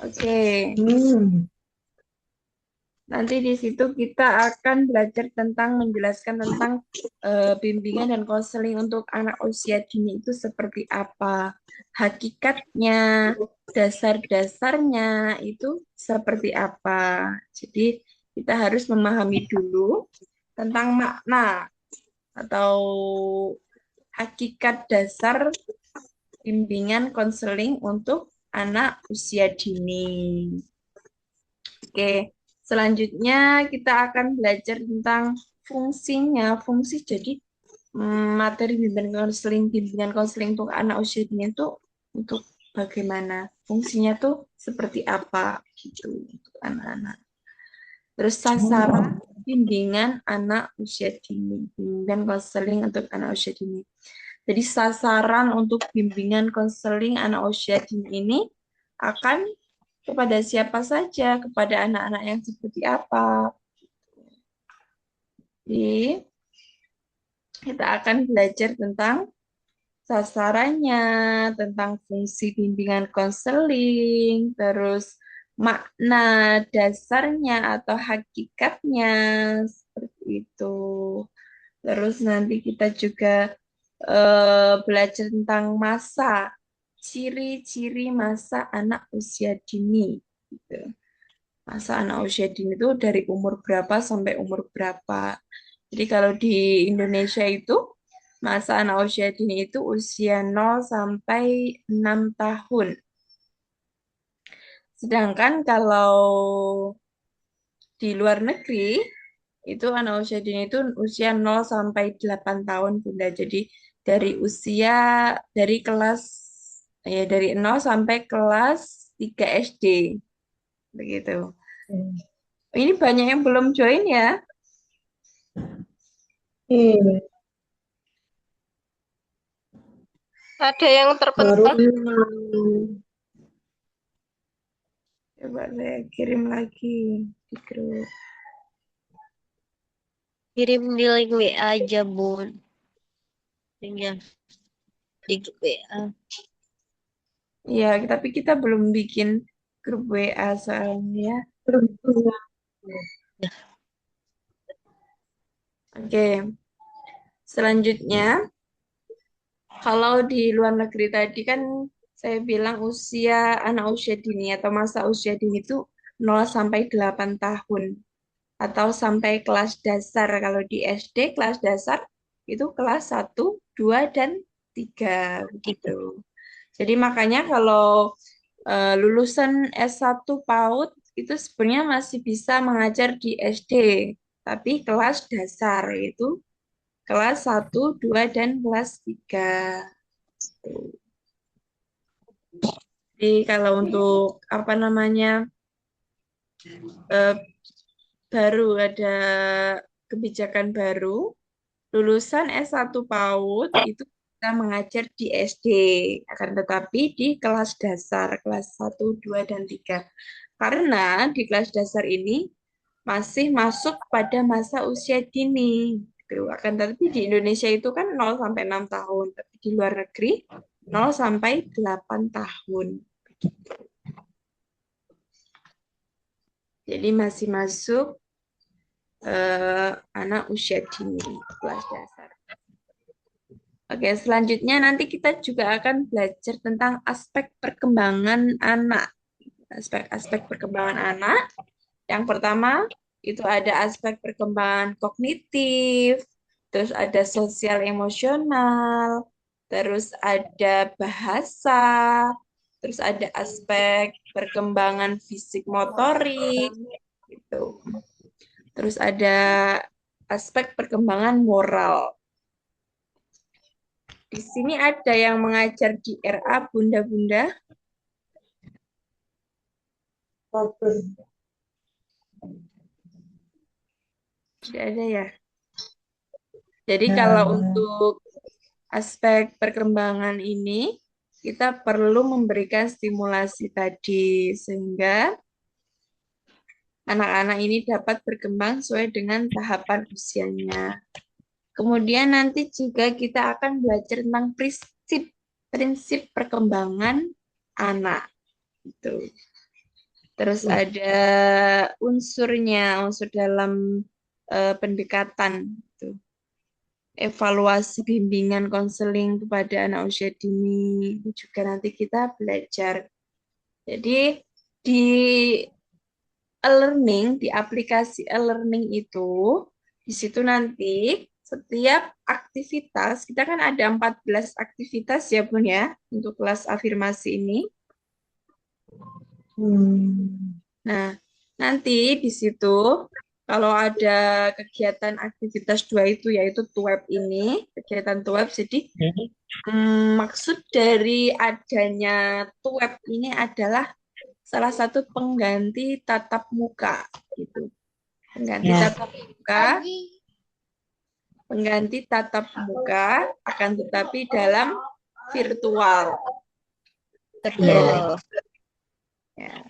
Oke, Hmm. nanti di situ kita akan belajar tentang menjelaskan tentang bimbingan dan konseling untuk anak usia dini itu seperti apa, hakikatnya, dasar-dasarnya itu seperti apa. Jadi kita harus memahami dulu tentang makna atau hakikat dasar bimbingan konseling untuk anak usia dini. Oke, selanjutnya kita akan belajar tentang fungsinya. Fungsi jadi materi bimbingan konseling untuk anak usia dini itu untuk bagaimana? Fungsinya tuh seperti apa gitu untuk anak-anak. Terus sasaran Oh. bimbingan anak usia dini, bimbingan konseling untuk anak usia dini. Jadi sasaran untuk bimbingan konseling anak usia dini ini akan kepada siapa saja, kepada anak-anak yang seperti apa. Jadi kita akan belajar tentang sasarannya, tentang fungsi bimbingan konseling, terus makna dasarnya atau hakikatnya, seperti itu. Terus nanti kita juga belajar tentang masa, ciri-ciri masa anak usia dini. Gitu. Masa anak usia dini itu dari umur berapa sampai umur berapa. Jadi kalau di Indonesia itu masa anak usia dini itu usia 0 sampai 6 tahun. Sedangkan kalau di luar negeri itu anak usia dini itu usia 0 sampai 8 tahun Bunda. Jadi dari usia dari kelas dari 0 sampai kelas 3 SD begitu. Ini banyak yang belum join ya. Iya, Ada yang baru terpental? 6. Coba saya kirim lagi di grup. Kirim di link WA aja, Bun. Linknya di grup WA. Ya, tapi kita belum bikin grup WA soalnya ya. Belum punya. Oke, selanjutnya kalau di luar negeri tadi kan saya bilang anak usia dini atau masa usia dini itu 0 sampai 8 tahun atau sampai kelas dasar. Kalau di SD kelas dasar itu kelas 1, 2, dan 3 begitu. Jadi makanya kalau lulusan S1 PAUD itu sebenarnya masih bisa mengajar di SD, tapi kelas dasar itu kelas 1, 2, dan kelas 3. Jadi kalau untuk apa namanya eh, baru ada kebijakan baru, lulusan S1 PAUD itu bisa mengajar di SD, akan tetapi di kelas dasar, kelas 1, 2, dan 3. Karena di kelas dasar ini masih masuk pada masa usia dini. Gitu. Akan tetapi di Indonesia itu kan 0 sampai 6 tahun, tapi di luar negeri 0 sampai 8 tahun. Jadi masih masuk anak usia dini kelas dasar. Oke, selanjutnya nanti kita juga akan belajar tentang aspek perkembangan anak. Aspek-aspek perkembangan anak. Yang pertama, itu ada aspek perkembangan kognitif, terus ada sosial emosional, terus ada bahasa, terus ada aspek perkembangan fisik motorik, gitu. Terus ada aspek perkembangan moral. Di sini ada yang mengajar di RA, Bunda-Bunda. Bagus. Tidak ada ya. Jadi kalau Nah, untuk aspek perkembangan ini, kita perlu memberikan stimulasi tadi, sehingga anak-anak ini dapat berkembang sesuai dengan tahapan usianya. Kemudian nanti juga kita akan belajar tentang prinsip perkembangan anak. Gitu. Terus ada unsurnya, unsur dalam pendekatan. Gitu. Evaluasi bimbingan konseling kepada anak usia dini. Itu juga nanti kita belajar. Jadi di e-learning, di aplikasi e-learning itu, di situ nanti setiap aktivitas, kita kan ada 14 aktivitas ya Bun ya, untuk kelas afirmasi ini. Nah, nanti di situ kalau ada kegiatan aktivitas 2 itu yaitu TUEP ini, kegiatan TUEP, jadi maksud dari adanya TUEP ini adalah salah satu pengganti tatap muka gitu. Pengganti tatap muka akan tetapi dalam virtual. Betul. Ya.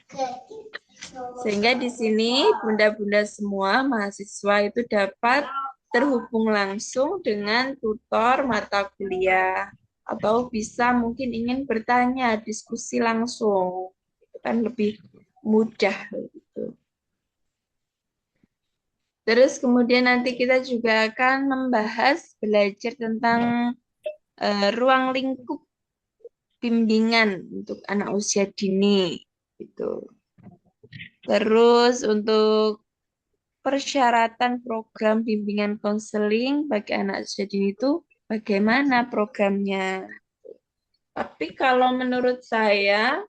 Sehingga di sini bunda-bunda semua mahasiswa itu dapat terhubung langsung dengan tutor mata kuliah atau bisa mungkin ingin bertanya, diskusi langsung. Itu kan lebih mudah gitu. Terus kemudian nanti kita juga akan membahas belajar tentang ruang lingkup bimbingan untuk anak usia dini gitu. Terus untuk persyaratan program bimbingan konseling bagi anak usia dini itu bagaimana programnya? Tapi kalau menurut saya,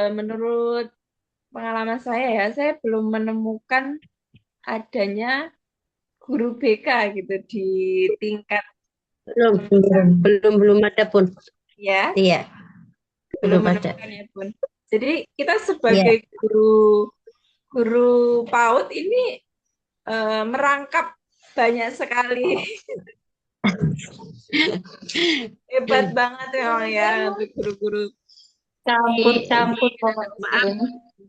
menurut pengalaman saya belum menemukan adanya guru BK gitu di tingkat Belum ada pun. ya, Iya, belum belum ada. menemukan ya Bun. Jadi kita Iya. sebagai guru PAUD ini merangkap banyak sekali. Hebat banget memang ya untuk guru-guru. Campur-campur Maaf,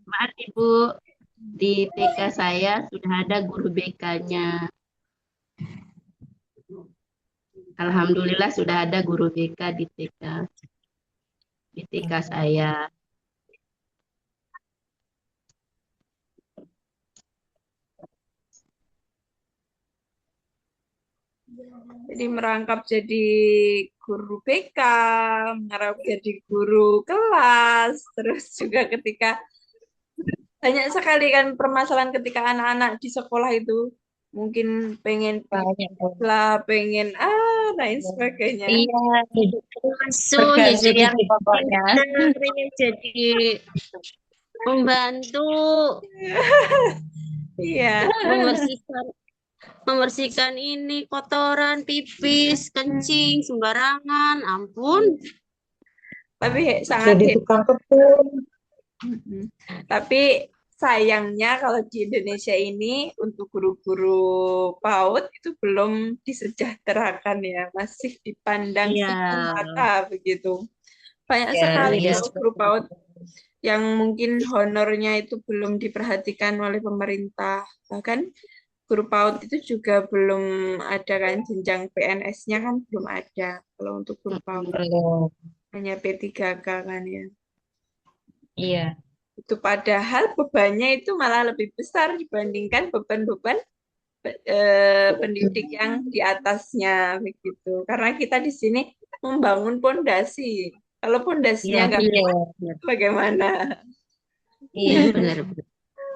maaf Ibu, di TK saya sudah ada guru BK-nya. Alhamdulillah sudah ada guru BK di TK saya. Jadi merangkap jadi guru BK, merangkap jadi guru kelas, terus juga ketika banyak sekali kan permasalahan ketika anak-anak di sekolah itu mungkin pengen lah, pengen lain sebagainya. Iya, masuk ya jadi pokoknya. pintar, ya jadi membantu Iya. membersihkan ini kotoran, pipis, kencing sembarangan. Ampun. Tapi sangat Jadi tukang kebun. Tapi sayangnya kalau di Indonesia ini untuk guru-guru PAUD itu belum disejahterakan ya, masih dipandang Iya. sebelah mata begitu. Banyak Ya, sekali iya. loh guru PAUD yang mungkin honornya itu belum diperhatikan oleh pemerintah. Bahkan guru PAUD itu juga belum ada kan jenjang PNS-nya kan belum ada kalau untuk guru PAUD. Belum. Hanya P3K kan ya. Iya. Itu padahal bebannya itu malah lebih besar dibandingkan beban-beban pendidik yang di atasnya begitu. Karena kita di sini membangun pondasi. Kalau pondasinya Iya, nggak benar. bagaimana? Iya, benar.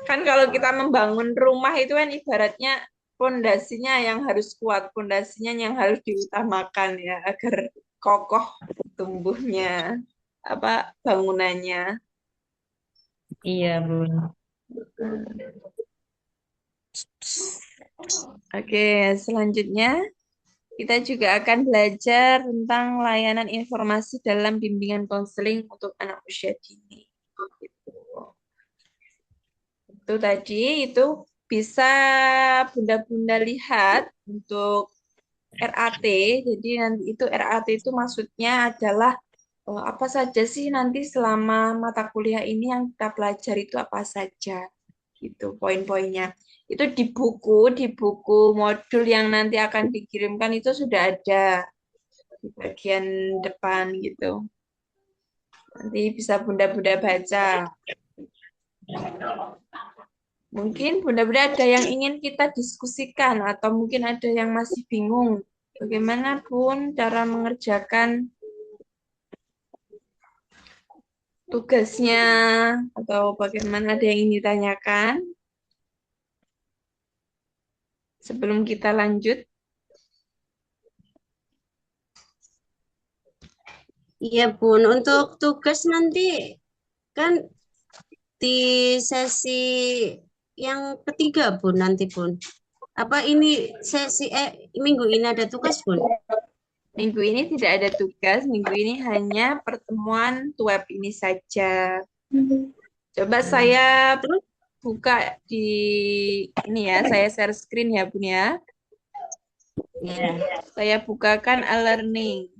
Kan kalau kita membangun rumah itu kan ibaratnya pondasinya yang harus kuat, pondasinya yang harus diutamakan ya agar kokoh tumbuhnya bangunannya. Iya, Bun. Oke, selanjutnya kita juga akan belajar tentang layanan informasi dalam bimbingan konseling untuk anak usia dini. Itu tadi itu bisa bunda-bunda lihat untuk RAT. Jadi nanti itu RAT itu maksudnya adalah apa saja sih nanti selama mata kuliah ini yang kita pelajari itu apa saja gitu poin-poinnya. Itu di buku modul yang nanti akan dikirimkan itu sudah ada di bagian depan gitu. Nanti bisa Bunda-Bunda baca. Mungkin Bunda-Bunda ada yang ingin kita diskusikan atau mungkin ada yang masih bingung. Bagaimana pun cara mengerjakan tugasnya atau bagaimana ada yang ingin ditanyakan sebelum kita lanjut. Iya, Bun. Untuk tugas nanti kan di sesi yang ketiga, Bun, nanti, Bun. Apa ini minggu ini ada tugas, Bun? Minggu ini tidak ada tugas, minggu ini hanya pertemuan web ini saja. Coba saya Terus buka di ini ya, saya share screen ya Bun ya. ya. Saya bukakan e-learning.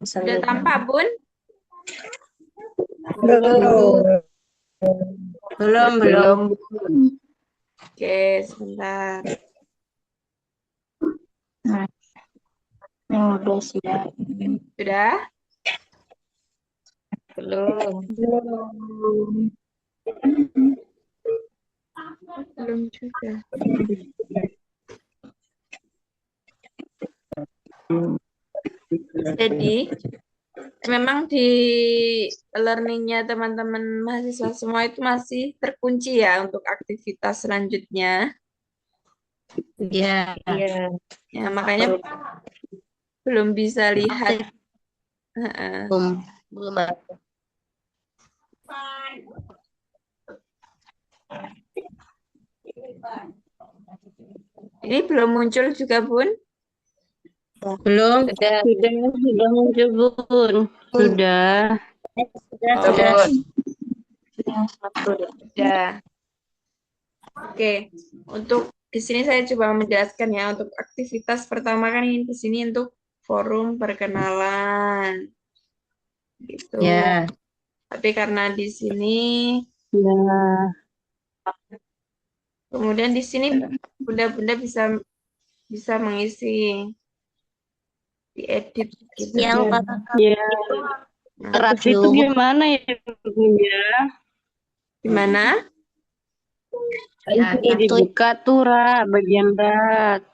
Sudah tampak Bun? Belum. Oke, sebentar. Sudah? Belum. Belum juga. Jadi, memang di learning-nya teman-teman mahasiswa semua itu masih terkunci ya untuk aktivitas selanjutnya. Ya. Iya. Ya, makanya belum bisa lihat. Heeh. Belum ada. Ini belum muncul juga, Bun. Belum. Sudah. Sudah muncul, Bun. Sudah. Sudah. Ya. Oke, untuk di sini saya coba menjelaskan ya untuk aktivitas pertama kan ini di sini untuk forum perkenalan gitu. Ya. Tapi karena di sini Ya. kemudian di sini bunda-bunda bisa mengisi diedit gitu. Yang kata Ya. Nah, rat Itu dulu. gimana ya, Bun ya? gimana? Itu dibuka tuh, Ra, bagian rat.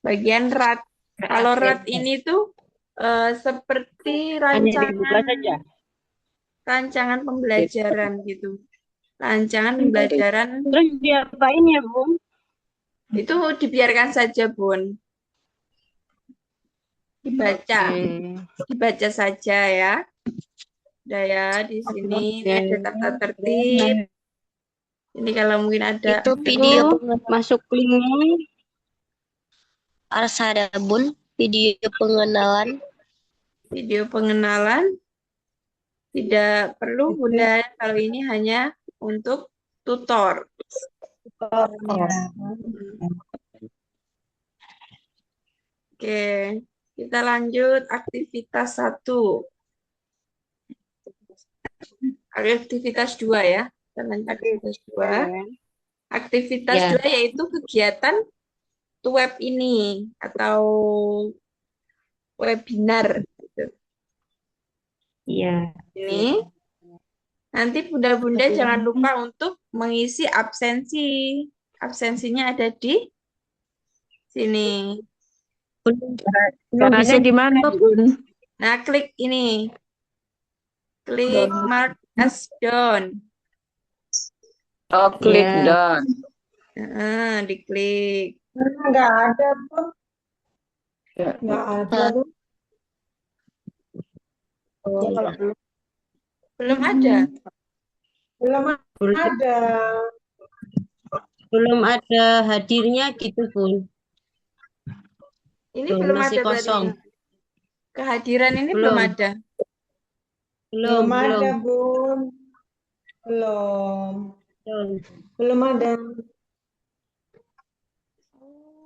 Bagian rat. Kalau rat ini tuh seperti Hanya dibuka saja. rancangan pembelajaran gitu. Rancangan pembelajaran Terus diapain ya, Bun? itu dibiarkan saja, Bun. Dibaca saja ya. Udah ya, di sini ini ada tata tertib. Ini kalau mungkin ada Itu video Masuk linknya. harus ada Bun. Video pengenalan. video pengenalan, tidak perlu Bunda, kalau ini hanya untuk tutor. Oke, kita lanjut aktivitas 1. Aktivitas 2 ya. Kita lanjut aktivitas 2. Aktivitas 2 yaitu kegiatan web ini atau webinar gitu. Iya. Ini nanti bunda-bunda jangan lupa untuk mengisi absensi. Absensinya ada di sini. Caranya gimana, Bun? Nah, klik ini. Klik mark as done. Oh, klik Ya. done. Diklik. Nggak ada, Bu. Ya. Nggak ada, Bu. Oh, iya. Belum ada. Belum ada. Belum ada hadirnya gitu, Bun. Ini Belum, belum masih ada kosong. berarti. Kehadiran ini belum Belum. ada. Belum. Belum ada, Bun. Belum. Belum ada.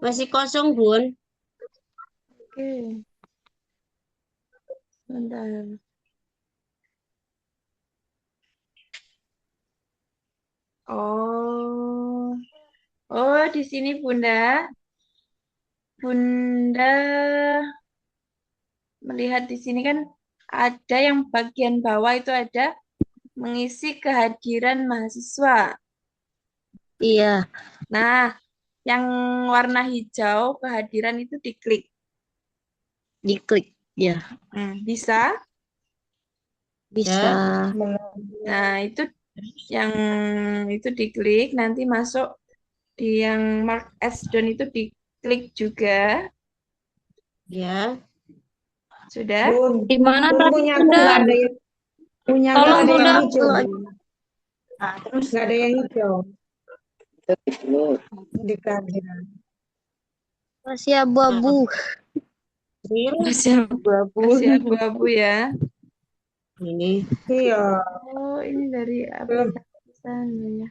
Masih kosong, Bun. Oke. Bentar. Oh, oh di sini Bunda. Bunda melihat di sini kan ada yang bagian bawah itu ada mengisi kehadiran mahasiswa. Iya, Nah, yang warna hijau kehadiran itu diklik. diklik. Ya, Bisa? bisa. Belum. Nah, itu yang itu diklik, nanti masuk di yang mark as done itu diklik juga. Ya. Sudah? Bun, Di mana Bun tadi punya aku Bunda? nggak ada yang punya aku Tolong nggak ada yang Bunda. hijau, Belum. Bun. Nggak ada yang hijau di kehadiran. Masih abu-abu. Masih Abu-abu. masih abu-abu ya. Ini. Iya, Oh, ini dari belum. aplikasi sana ya.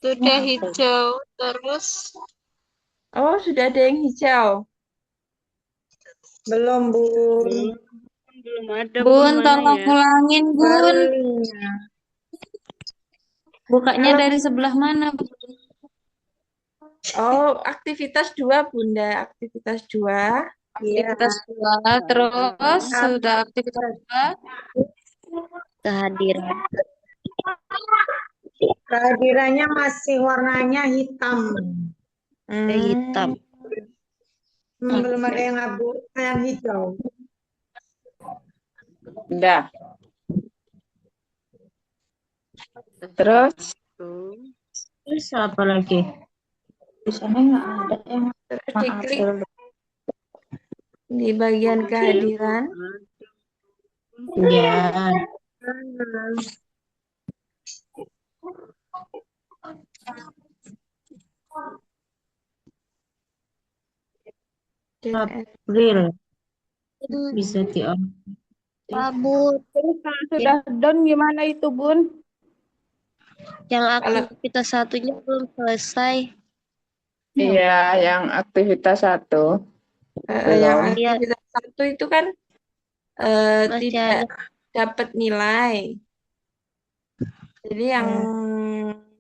Sudah hijau, terus Oh, sudah ada yang hijau. Belum, Bun. belum ada Bun, mana tolong ya? ulangin Baru Bun. linknya. Bukanya Kalau dari sebelah mana? Oh, aktivitas 2, Bunda. Aktivitas 2. iya, Aktivitas 2. Terus sudah aktivitas 2. Kehadiran. kehadirannya masih warnanya hitam. Hitam. Belum ada yang abu, yang hijau. Udah. Terus Terus apa lagi? di sana nggak ada yang Terus maaf diklik di bagian kehadiran. Ya. Dan April. Bisa di-on. Abu. Terus kalau sudah down gimana itu, Bun? Yang Kalau aktivitas satunya belum selesai. Iya, yang aktivitas 1 yang belum. aktivitas 1 itu kan Masih tidak ada. dapat nilai. Jadi yang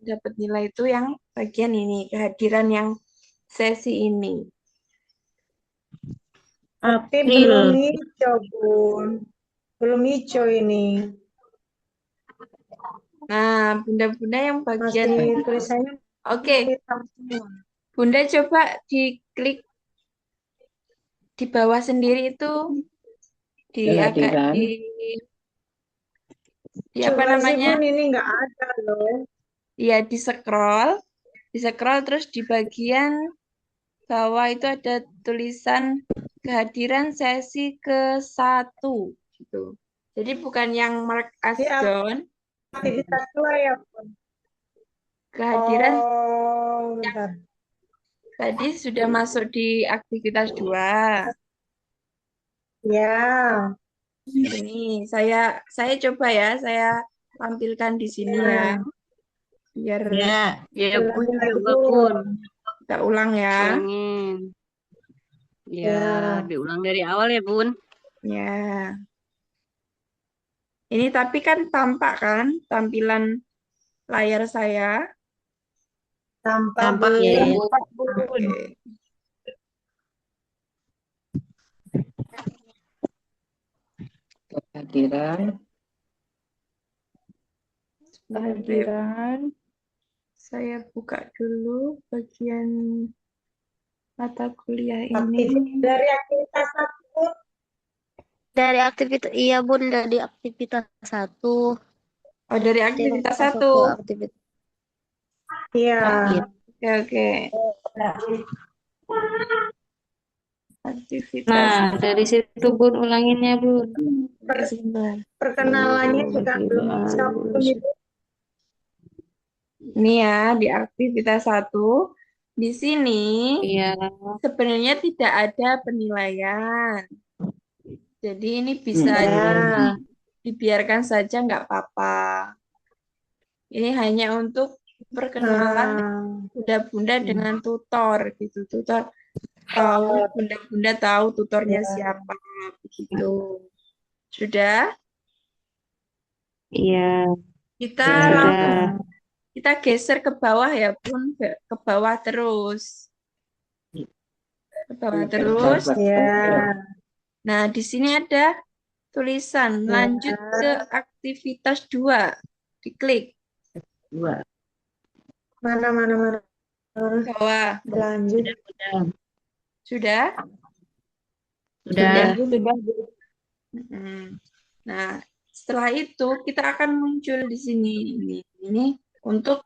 dapat nilai itu yang bagian ini, kehadiran yang sesi ini. Tapi April. belum hijau, Bun. Belum hijau ini. Nah, bunda-bunda yang bagian Masih tulisannya Oke, hitam semua. Bunda coba diklik di bawah sendiri itu di agak Kehadiran. di apa Coba sih, namanya? Bun, ini nggak ada loh. Ya, di scroll terus di bagian bawah itu ada tulisan kehadiran sesi ke-1 gitu. Jadi bukan yang mark as Di done, aktivitas 2 ya, Bun. kehadiran Oh, bentar. tadi sudah masuk di aktivitas 2. Ya, Ini saya coba ya, saya tampilkan di sini ya, biar Ya. Ya, Bun, ulangi lagi, coba, Bun. Bun. kita ulang ya. Ulangin. Ya, Ya. diulang dari awal ya, Bun. Ya. Ini tapi kan tampak kan tampilan layar saya. Tampak, Tampak Bun. ya. Tampak, Bun. Oke. Kehadiran. Kehadiran. Saya buka dulu bagian mata kuliah ini. Dari aktivitas 1, Bun. Dari aktivitas, iya Bun, dari aktivitas 1. Oh, dari Kita aktivitas masuk 1. ke aktivitas. Iya. Oke, oke. Aktivitas. Nah, dari situ Bun ulanginnya Bun. Oke, sebentar. Perkenalannya juga belum bisa, Bun, itu. Ini ya, di aktivitas 1. Di sini Iya. sebenarnya tidak ada penilaian. Jadi ini bisa Ya. dibiarkan saja, nggak apa-apa. Ini hanya untuk perkenalan bunda-bunda dengan tutor gitu. Tutor tahu, bunda-bunda tahu tutornya siapa begitu. Sudah? Iya, Kita sudah. kita geser ke bawah ya, Bun. Ke bawah terus. Ke bawah terus. Ya. Nah, di sini ada tulisan lanjut ke aktivitas 2. Diklik Mana. bawah. Lanjut. Sudah? Sudah. Sudah. Mm. Nah, setelah itu kita akan muncul di sini. Ini untuk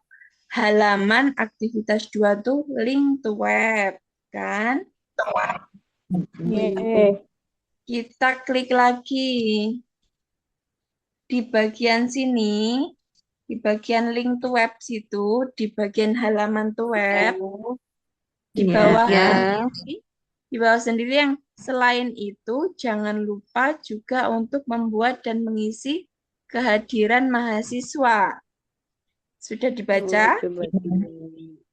halaman aktivitas 2 tuh link to web, kan? Kita klik lagi di bagian sini, di bagian link to web situ, di bagian halaman to web, di bawah Ya. sendiri, di bawah sendiri yang selain itu jangan lupa juga untuk membuat dan mengisi kehadiran mahasiswa. Sudah dibaca?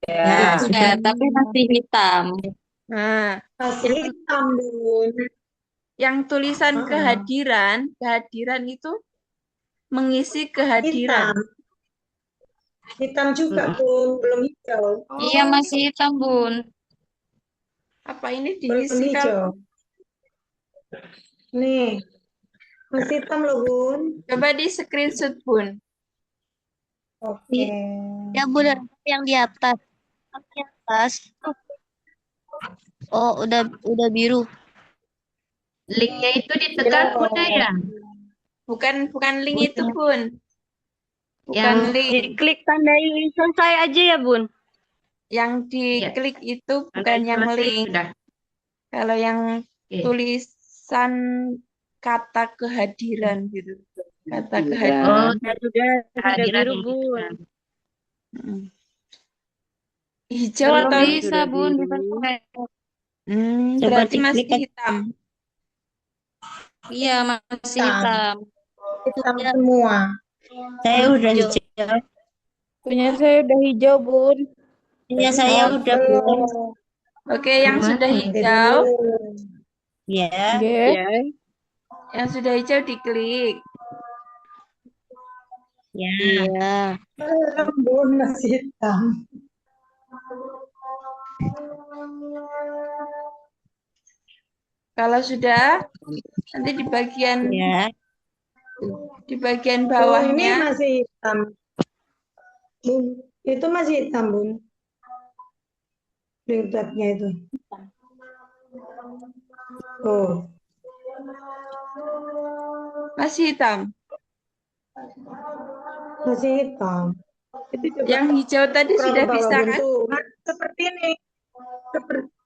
Ya. Sudah, tapi masih hitam. Nah, Masih hitam, Bun. yang tulisan kehadiran itu mengisi kehadiran. Hitam juga, Bun. Belum hijau. Iya, masih hitam, Bun. Apa ini Belum diisi kalau hijau. Nih. Masih hitam loh, Bun. coba di screenshot, Bun. Oke. Ya Bun, yang di atas. Yang di atas. Oh, udah biru. Linknya itu ditekan Bunda ya? Bukan link itu, Bun. Yang Bukan link. Diklik tandai selesai aja ya, Bun. Yang diklik itu bukan Tandai yang selesai link. sudah. Kalau yang Oke. tulisan kata kehadiran gitu. Kata Iya. kehadiran. Sudah Kehadiran biru, ini. Bun. Mm. Hijau Belum atau Bisa, Bun. Bisa. Coba berarti masih diklik hitam. Iya, masih hitam. Hitam semua. saya udah hijau. Punya saya udah hijau, Bun. Punya saya udah Bun. Oke, yang Gimana sudah ya? hijau, Ya. Ya. yang sudah hijau diklik. Ya. Iya. Bun, masih hitam. Kalau sudah, nanti di bagian Ya. Ini bawahnya masih hitam. Bun, itu masih hitam, Bun. Linknya itu. Oh, masih hitam. masih hitam. Itu coba Yang hijau tadi scroll sudah bawah, bisa Bun. kan? Tuh, seperti ini.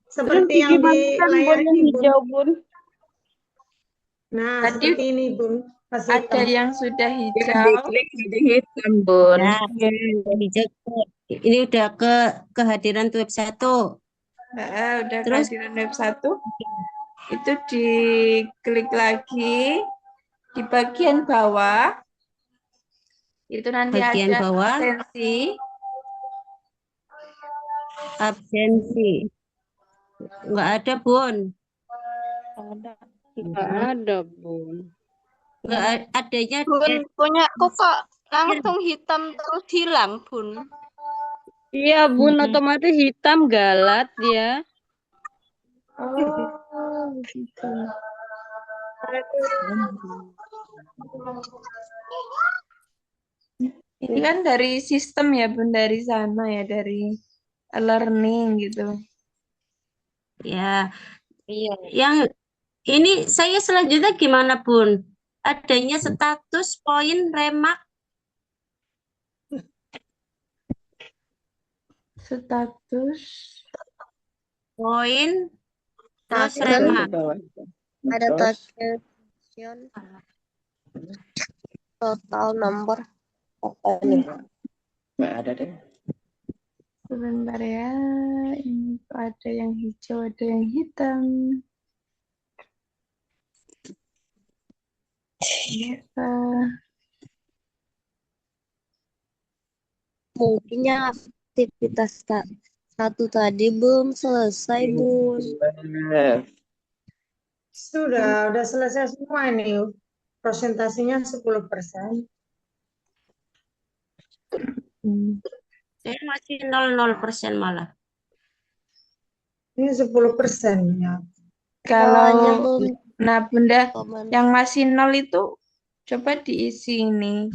Seperti yang di layar Bun, ini, Bun. hijau, Bun. Nah, Tadi seperti ini, Bun. Masih ada hitam. yang sudah Yang hijau. diklik jadi hitam, Bun. Ya. Hijau. Ini udah ke kehadiran web 1. Udah Terus? kehadiran web 1. Itu diklik lagi di bagian bawah. Itu nanti Bagian ada bawah. Absensi. Enggak ada, Bun. Nggak ada, Bun. Enggak adanya Bun, punyaku kok langsung hitam terus hilang, Bun. Iya, Bun, otomatis hitam galat dia. Oh, gitu. Ini kan dari sistem ya, Bun, dari sana ya, dari learning gitu. ya. Iya. Yang ini saya selanjutnya gimana, Bun? Adanya status poin remak. Status Poin terus Status. remak. Ada token, total nomor apa nih? Nggak ada deh. sebentar ya. Ini tuh ada yang hijau, ada yang hitam. Apa? Mungkin yang aktivitas satu tadi belum selesai, Bun. Sudah selesai semua ini. Presentasinya 10%. Saya masih 00% malah. Ini 10% ya. Soalnya Kalau belum nah Bunda komen. yang masih 0 itu coba diisi ini.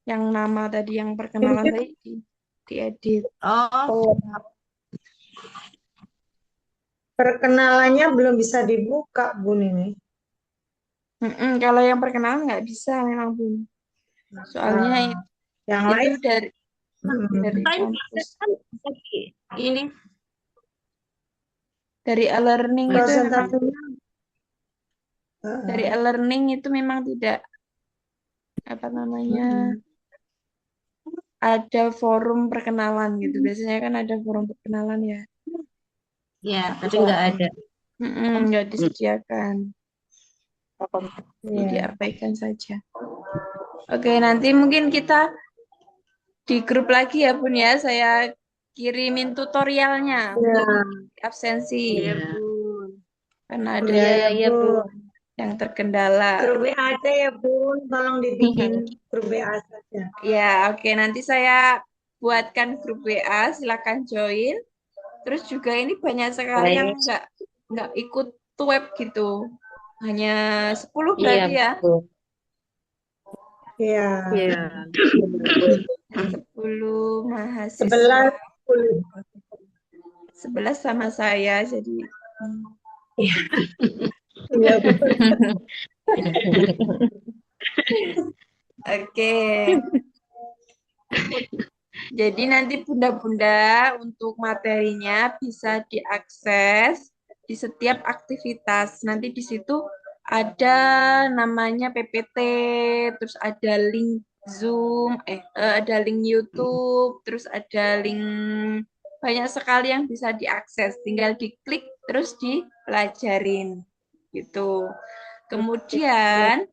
Yang nama tadi yang perkenalan tadi diedit. Oh, Perkenalannya belum bisa dibuka, Bun ini. Kalau yang perkenalan nggak bisa memang Bun. Soalnya Nah, yang itu lain dari mm, kampus. kan ini Dari e-learning itu memang presentasinya dari e-learning itu memang tidak apa namanya ada forum perkenalan gitu. Biasanya kan ada forum perkenalan ya. ya, tapi nggak ada. Nggak disediakan. Jadi ya. diabaikan saja. Oke, nanti mungkin kita di grup lagi ya Bun ya. Saya kirimin tutorialnya untuk absensi. Iya, Bun. Karena ada Iya, Bun. yang terkendala. Grup WA aja ya, Bun. Tolong dibikin grup WA saja. Ya, oke. Nanti saya buatkan grup WA. Silakan join. Terus juga ini banyak sekali yang nggak ikut web gitu. Hanya 10 Iya, berarti ya. betul. Iya. Iya. 10 mahasiswa. 11, 11 sama saya. Jadi Iya, Bun. oke. Jadi nanti bunda-bunda untuk materinya bisa diakses di setiap aktivitas. Nanti di situ ada namanya PPT, terus ada link Zoom, ada link YouTube, terus ada link banyak sekali yang bisa diakses. Tinggal diklik terus dipelajarin gitu. Kemudian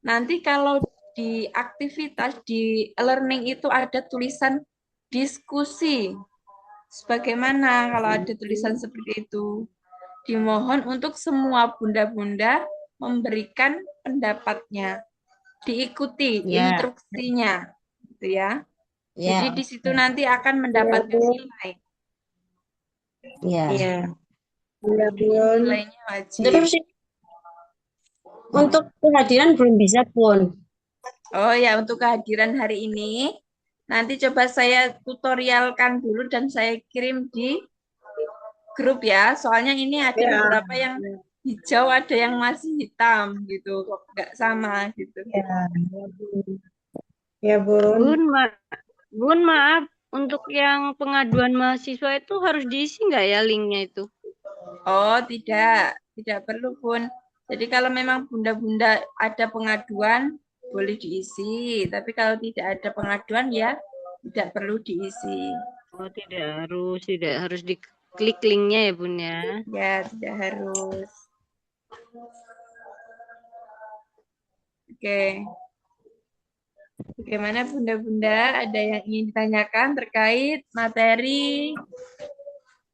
nanti kalau di aktivitas di learning itu ada tulisan diskusi. Sebagaimana kalau ada tulisan seperti itu, dimohon untuk semua bunda-bunda memberikan pendapatnya, diikuti Ya, instruksinya, gitu ya. ya, Jadi di situ nanti akan mendapatkan nilai. ya. Iya. Iya, Bun. Nilainya wajib. Terus untuk kehadiran belum bisa, Bun. Oh ya, untuk kehadiran hari ini, nanti coba saya tutorialkan dulu dan saya kirim di grup ya. Soalnya ini ada Ya. beberapa yang hijau, ada yang masih hitam gitu, kok nggak sama gitu. Ya, Bun. Ya, Bun. Bun, maaf. Untuk yang pengaduan mahasiswa itu harus diisi nggak ya linknya itu? Oh, tidak perlu Bun. Jadi kalau memang bunda-bunda ada pengaduan, boleh diisi. Tapi kalau tidak ada pengaduan ya tidak perlu diisi. Oh, tidak harus diklik linknya ya, Bun ya. Ya, tidak harus. Oke. Bagaimana bunda-bunda? Ada yang ingin ditanyakan terkait materi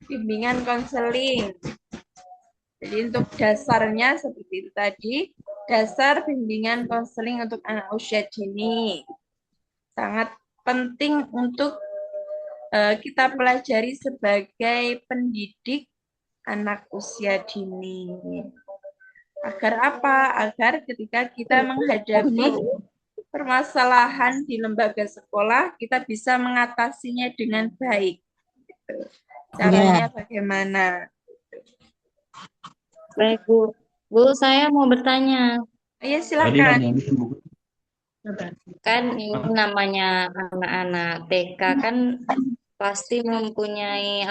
bimbingan konseling? Jadi untuk dasarnya seperti itu tadi, dasar bimbingan konseling untuk anak usia dini. Sangat penting untuk kita pelajari sebagai pendidik anak usia dini. Agar apa? Agar ketika kita menghadapi permasalahan di lembaga sekolah, kita bisa mengatasinya dengan baik. Caranya bagaimana? Baik, Bu. Bu, saya mau bertanya. Iya, silakan. Kan ini namanya anak-anak TK kan pasti mempunyai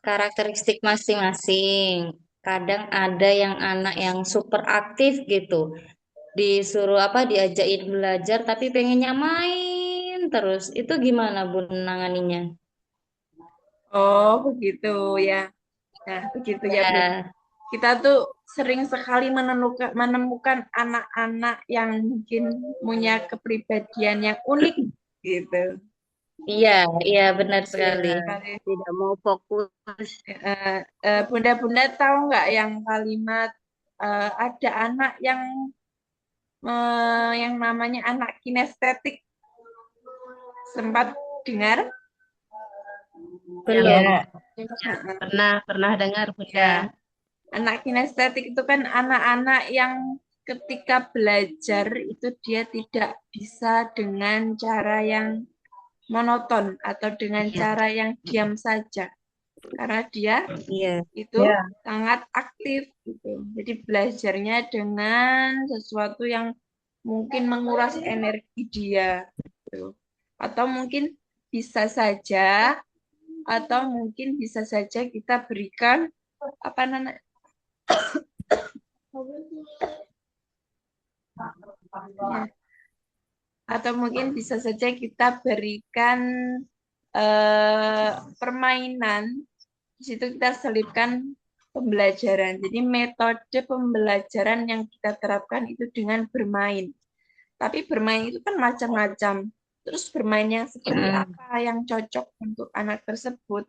karakteristik masing-masing. Kadang ada yang anak yang super aktif gitu. Disuruh diajakin belajar tapi pengennya main terus. Itu gimana Bu nanganinya? Oh, begitu ya. Nah, begitu ya, Bu. Ya, Kita tuh sering sekali menemukan anak-anak yang mungkin punya kepribadian yang unik gitu. iya benar sekali. Tidak mau fokus. Bunda-bunda tahu nggak yang kalimat ada anak yang namanya anak kinestetik. sempat dengar? Belum. Pernah dengar Bunda. Ya, anak kinestetik itu kan anak-anak yang ketika belajar itu dia tidak bisa dengan cara yang monoton atau dengan cara yang diam saja. Karena dia Iya. itu sangat aktif gitu. Jadi belajarnya dengan sesuatu yang mungkin menguras energi dia gitu. Atau mungkin bisa saja kita berikan apa namanya atau mungkin bisa saja kita berikan permainan, di situ kita selipkan pembelajaran. Jadi metode pembelajaran yang kita terapkan itu dengan bermain. Tapi bermain itu kan macam-macam. Terus bermain yang seperti apa yang cocok untuk anak tersebut.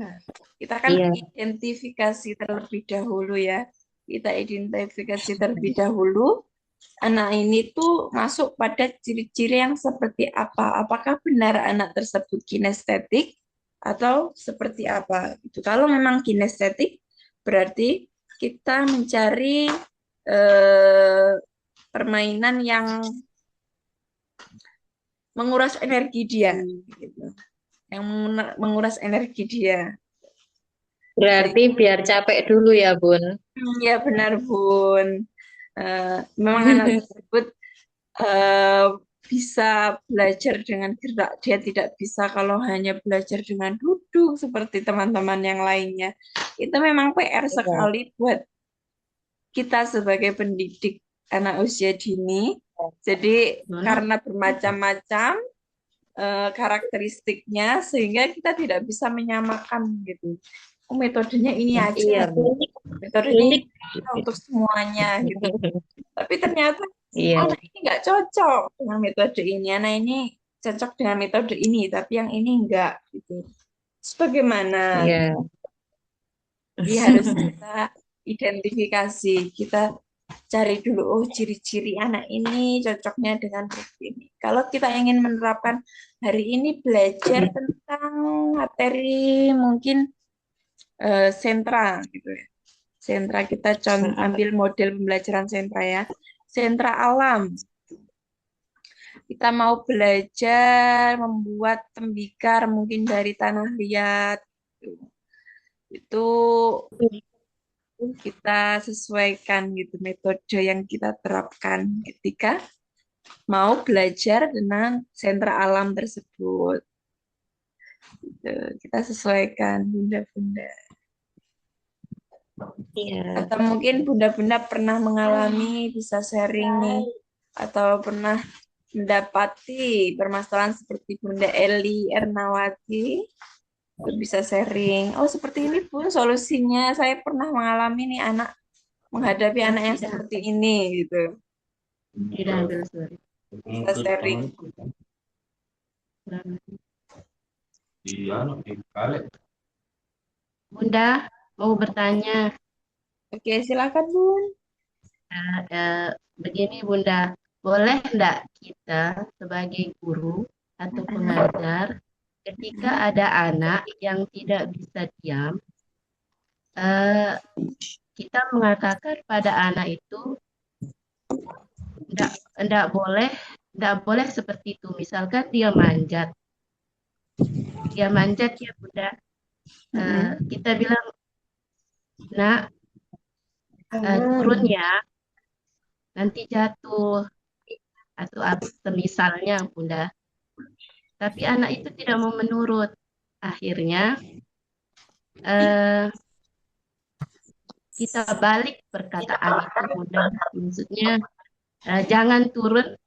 Nah, kita kan identifikasi terlebih dahulu ya. Kita identifikasi terlebih dahulu. Anak ini tuh masuk pada ciri-ciri yang seperti apa? Apakah benar anak tersebut kinestetik atau seperti apa? Itu kalau memang kinestetik berarti kita mencari permainan yang menguras energi dia, gitu. Yang menguras energi dia. Berarti biar capek dulu ya, Bun. Iya benar Bun. Memang anak tersebut bisa belajar dengan gerak. Dia tidak bisa kalau hanya belajar dengan duduk seperti teman-teman yang lainnya. Itu memang PR sekali buat kita sebagai pendidik anak usia dini. Jadi karena bermacam-macam karakteristiknya sehingga kita tidak bisa menyamakan gitu. Oh, metodenya ini aja. Metodenya ini untuk semuanya gitu. Tapi ternyata anak ini nggak cocok dengan metode ini, anak ini cocok dengan metode ini, tapi yang ini enggak gitu. Sebagaimana jadi harus kita identifikasi, kita cari dulu, oh ciri-ciri anak ini cocoknya dengan ini. Kalau kita ingin menerapkan hari ini belajar tentang materi mungkin sentra gitu ya. Sentra kita ambil model pembelajaran sentra ya. Sentra alam. Kita mau belajar membuat tembikar mungkin dari tanah liat. Itu kita sesuaikan gitu metode yang kita terapkan ketika mau belajar dengan sentra alam tersebut. Gitu. Kita sesuaikan bunda-bunda. Atau mungkin bunda-bunda pernah mengalami, bisa sharing nih, atau pernah mendapati permasalahan seperti Bunda Eli Ernawati, bisa sharing. Oh seperti ini pun solusinya, saya pernah mengalami nih anak menghadapi anak yang seperti ini gitu. Bisa sharing. Bunda mau bertanya. Oke, silakan Bun. Begini Bunda, boleh enggak kita sebagai guru atau pengajar ketika ada anak yang tidak bisa diam, kita mengatakan pada anak itu enggak boleh seperti itu. Misalkan dia manjat ya Bunda. Kita bilang, nak, turun ya, nanti jatuh atau misalnya Bunda. Tapi anak itu tidak mau menurut. Akhirnya kita balik perkataan itu Bunda. Maksudnya jangan turun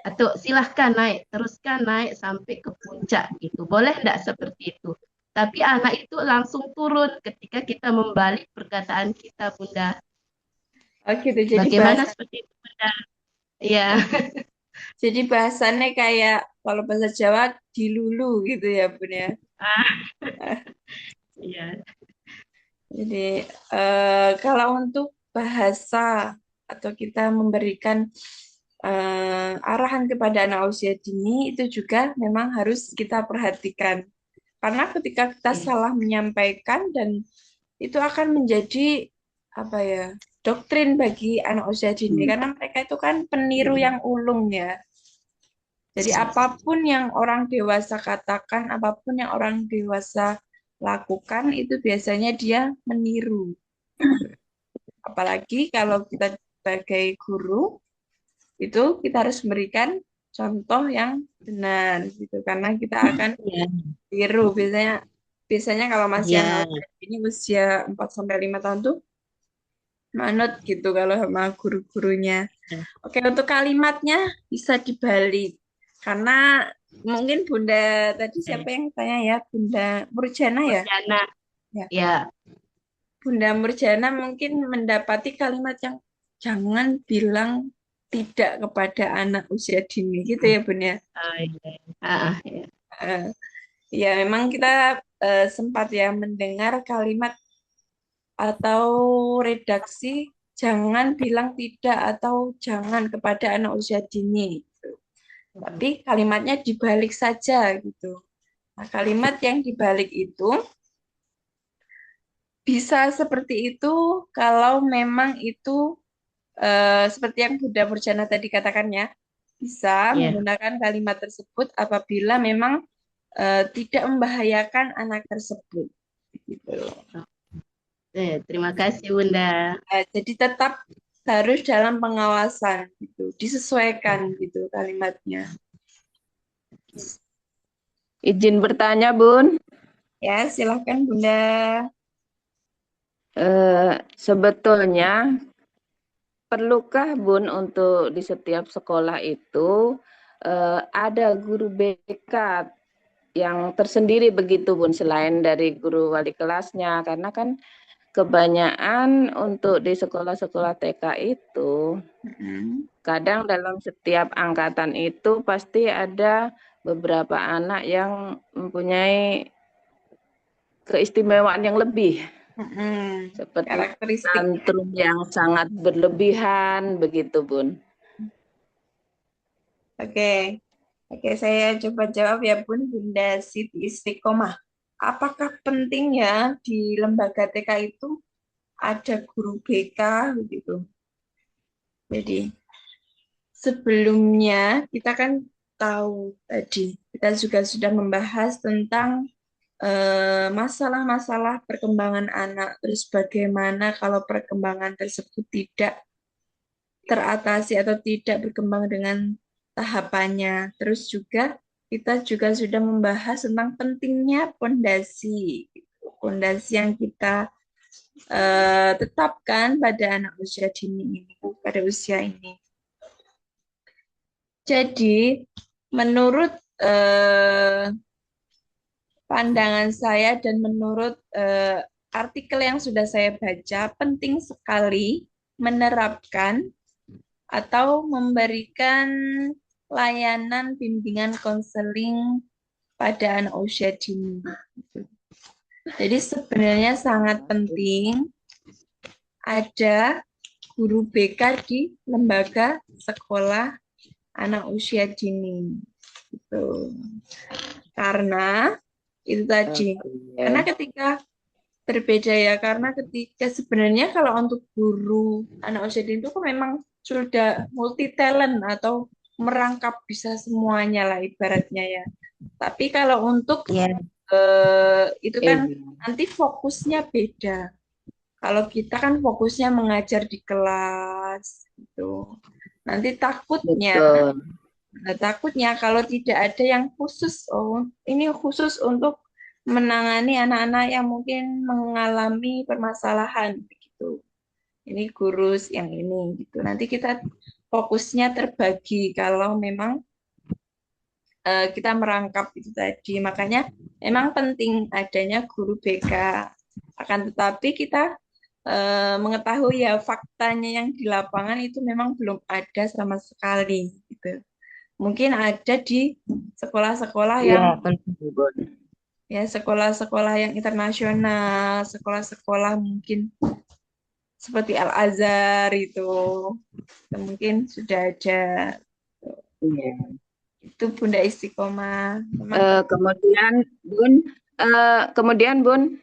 atau silahkan naik, teruskan naik sampai ke puncak gitu. Boleh enggak seperti itu? Tapi anak itu langsung turun ketika kita membalik perkataan kita Bunda. Oh gitu, jadi bagaimana seperti itu Bunda? Iya. Jadi bahasannya kayak kalau bahasa Jawa dilulu gitu ya Bun ya. Iya. Jadi kalau untuk bahasa atau kita memberikan arahan kepada anak usia dini itu juga memang harus kita perhatikan. Karena ketika kita salah menyampaikan dan itu akan menjadi apa ya, doktrin bagi anak usia dini karena mereka itu kan peniru yang ulung ya. Jadi apapun yang orang dewasa katakan, apapun yang orang dewasa lakukan itu biasanya dia meniru. Apalagi kalau kita sebagai guru itu kita harus memberikan contoh yang benar gitu karena kita akan Ya, tiru biasanya kalau masih ya, anak ini usia 4 sampai 5 tahun tuh manut gitu kalau sama guru-gurunya. Oke, untuk kalimatnya bisa dibalik. Karena mungkin Bunda tadi siapa yang tanya ya? Bunda Murjana ya? Jana. Ya. Ya, Bunda Murjana mungkin mendapati kalimat yang jangan bilang tidak kepada anak usia dini gitu ya Bun ya. ya. Eh, ya memang kita sempat ya mendengar kalimat atau redaksi jangan bilang tidak atau jangan kepada anak usia dini gitu. Tapi kalimatnya dibalik saja gitu. Nah, kalimat yang dibalik itu bisa seperti itu kalau memang itu seperti yang Bunda Murjana tadi katakan ya, bisa Ya. menggunakan kalimat tersebut apabila memang tidak membahayakan anak tersebut. Gitu. Terima kasih Bunda. Jadi tetap harus dalam pengawasan, gitu, disesuaikan gitu kalimatnya. Izin bertanya, Bun. Ya, silahkan Bunda. Sebetulnya perlukah Bun untuk di setiap sekolah itu ada guru BK yang tersendiri begitu Bun selain dari guru wali kelasnya karena kan kebanyakan untuk di sekolah-sekolah TK itu kadang dalam setiap angkatan itu pasti ada beberapa anak yang mempunyai keistimewaan yang lebih. Seperti Karakteristik. tantrum yang sangat berlebihan begitu Bun. Oke, saya coba jawab ya Bun, Bunda Siti Istiqomah. Apakah penting ya di lembaga TK itu ada guru BK begitu? Jadi sebelumnya kita kan tahu tadi kita juga sudah membahas tentang masalah-masalah perkembangan anak, terus bagaimana kalau perkembangan tersebut tidak teratasi atau tidak berkembang dengan tahapannya. Terus juga kita juga sudah membahas tentang pentingnya pondasi, pondasi yang kita tetapkan pada anak usia dini ini, pada usia ini. Jadi, menurut pandangan saya dan menurut artikel yang sudah saya baca, penting sekali menerapkan atau memberikan layanan bimbingan konseling pada anak usia dini. Jadi sebenarnya sangat penting ada guru BK di lembaga sekolah anak usia dini. Gitu. Karena itu tadi, karena ketika berbeda ya, karena ketika sebenarnya kalau untuk guru anak usia dini itu kan memang sudah multi talent atau merangkap bisa semuanya lah ibaratnya ya. Tapi kalau untuk itu kan nanti fokusnya beda. Kalau kita kan fokusnya mengajar di kelas gitu. Nanti takutnya kalau tidak ada yang khusus, ini khusus untuk menangani anak-anak yang mungkin mengalami permasalahan begitu. Ini guru yang ini gitu. Nanti kita fokusnya terbagi kalau memang kita merangkap itu tadi. Makanya memang penting adanya guru BK. Akan tetapi kita mengetahui ya faktanya yang di lapangan itu memang belum ada sama sekali gitu. Mungkin ada di sekolah-sekolah yang ya sekolah-sekolah yang internasional, sekolah-sekolah mungkin seperti Al-Azhar itu mungkin sudah ada. Iya. Itu Bunda Istiqomah. Kemudian Bun,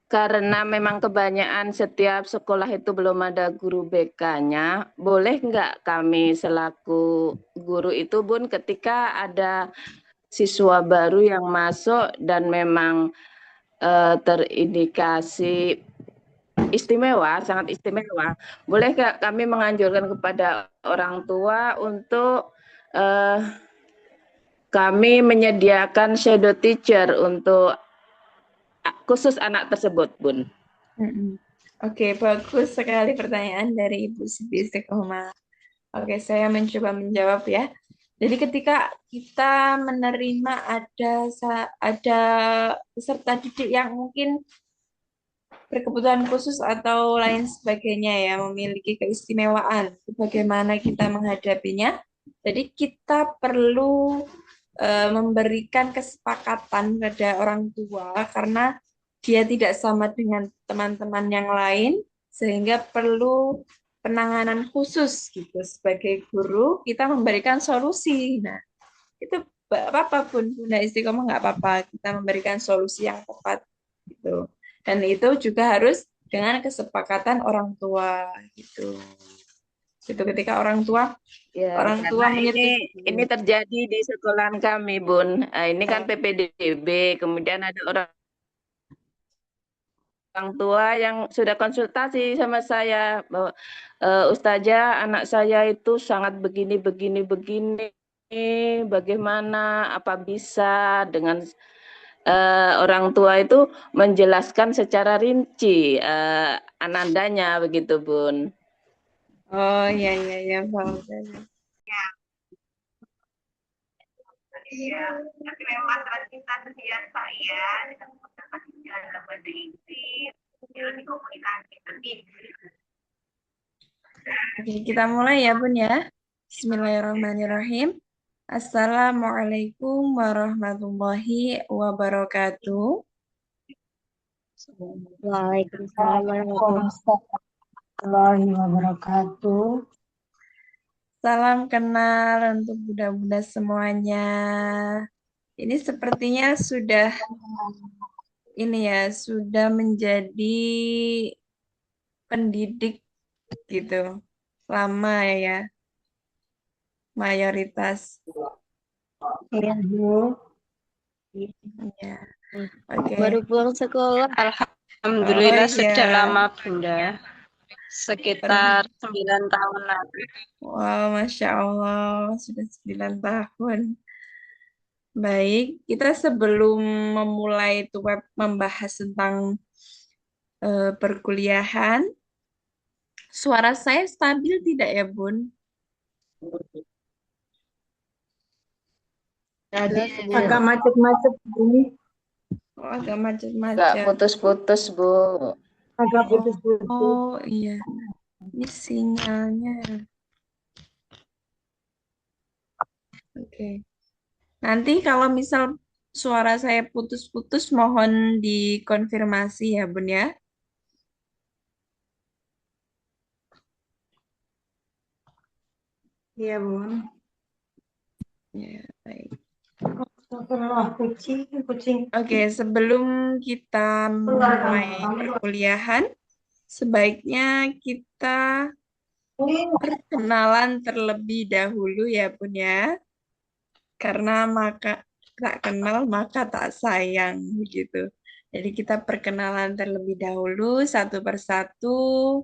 karena memang kebanyakan setiap sekolah itu belum ada guru BK-nya, boleh nggak kami selaku guru itu Bun, ketika ada siswa baru yang masuk dan memang terindikasi istimewa, sangat istimewa, boleh nggak kami menganjurkan kepada orang tua untuk kami menyediakan shadow teacher untuk khusus anak tersebut, Bun? Oke, bagus sekali pertanyaan dari Ibu Siti Istiqomah. Oke, saya mencoba menjawab ya. Jadi ketika kita menerima ada peserta didik yang mungkin berkebutuhan khusus atau lain sebagainya ya, memiliki keistimewaan, bagaimana kita menghadapinya. Jadi kita perlu memberikan kesepakatan pada orang tua karena dia tidak sama dengan teman-teman yang lain, sehingga perlu penanganan khusus gitu. Sebagai guru, kita memberikan solusi. Nah, itu apa pun Bunda Istiqomah nggak apa-apa, kita memberikan solusi yang tepat gitu. Dan itu juga harus dengan kesepakatan orang tua gitu. Itu ketika orang tua Ya, menyetujui. ini terjadi di sekolahan kami, Bun. Ini kan PPDB, kemudian ada orang tua yang sudah konsultasi sama saya bahwa Ustazah, anak saya itu sangat begini, bagaimana, apa bisa dengan orang tua itu menjelaskan secara rinci anandanya begitu, Bun. Oh iya paham. Iya, tapi memang kita terbiasa ya dengan menggunakan dalam bahasa Inggris, di komunikasi Oke, kita mulai ya Bun ya. Bismillahirrahmanirrahim. Assalamualaikum warahmatullahi wabarakatuh. Waalaikumsalam warahmatullahi wabarakatuh. Salam kenal untuk bunda-bunda semuanya. Ini sepertinya sudah menjadi pendidik gitu. Lama ya. Mayoritas. Iya, Bu. Ya. Oke. Baru pulang sekolah. Alhamdulillah Oh, sudah iya. lama, Bunda. Sekitar 9 tahun lalu. Wow, Masya Allah, sudah 9 tahun. Baik, kita sebelum memulai web membahas tentang perkuliahan, suara saya stabil tidak ya, Bun? agak macet-macet ini, Oh, agak macet-macet. Nggak putus-putus, Bu. agak putus-putus. Oh, iya. Ini sinyalnya. Oke. Nanti kalau misal suara saya putus-putus, mohon dikonfirmasi ya, Bun ya. Iya, Bun. Ya, baik. Kucing. Oke, sebelum kita mulai perkuliahan, sebaiknya kita perkenalan terlebih dahulu ya Bun ya. Karena tak kenal maka tak sayang begitu. Jadi kita perkenalan terlebih dahulu satu persatu.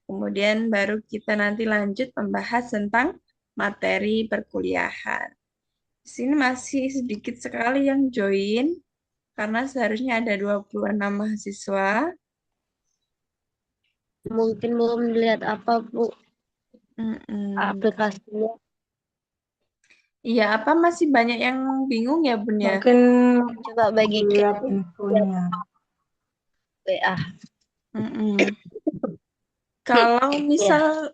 Kemudian baru kita nanti lanjut membahas tentang materi perkuliahan. Di sini masih sedikit sekali yang join karena seharusnya ada 26 mahasiswa. Mungkin belum lihat apa, Bu, aplikasinya. Iya, apa masih banyak yang bingung ya, Bun ya? Mungkin Coba bagikan lihat infonya. WA. Kalau misal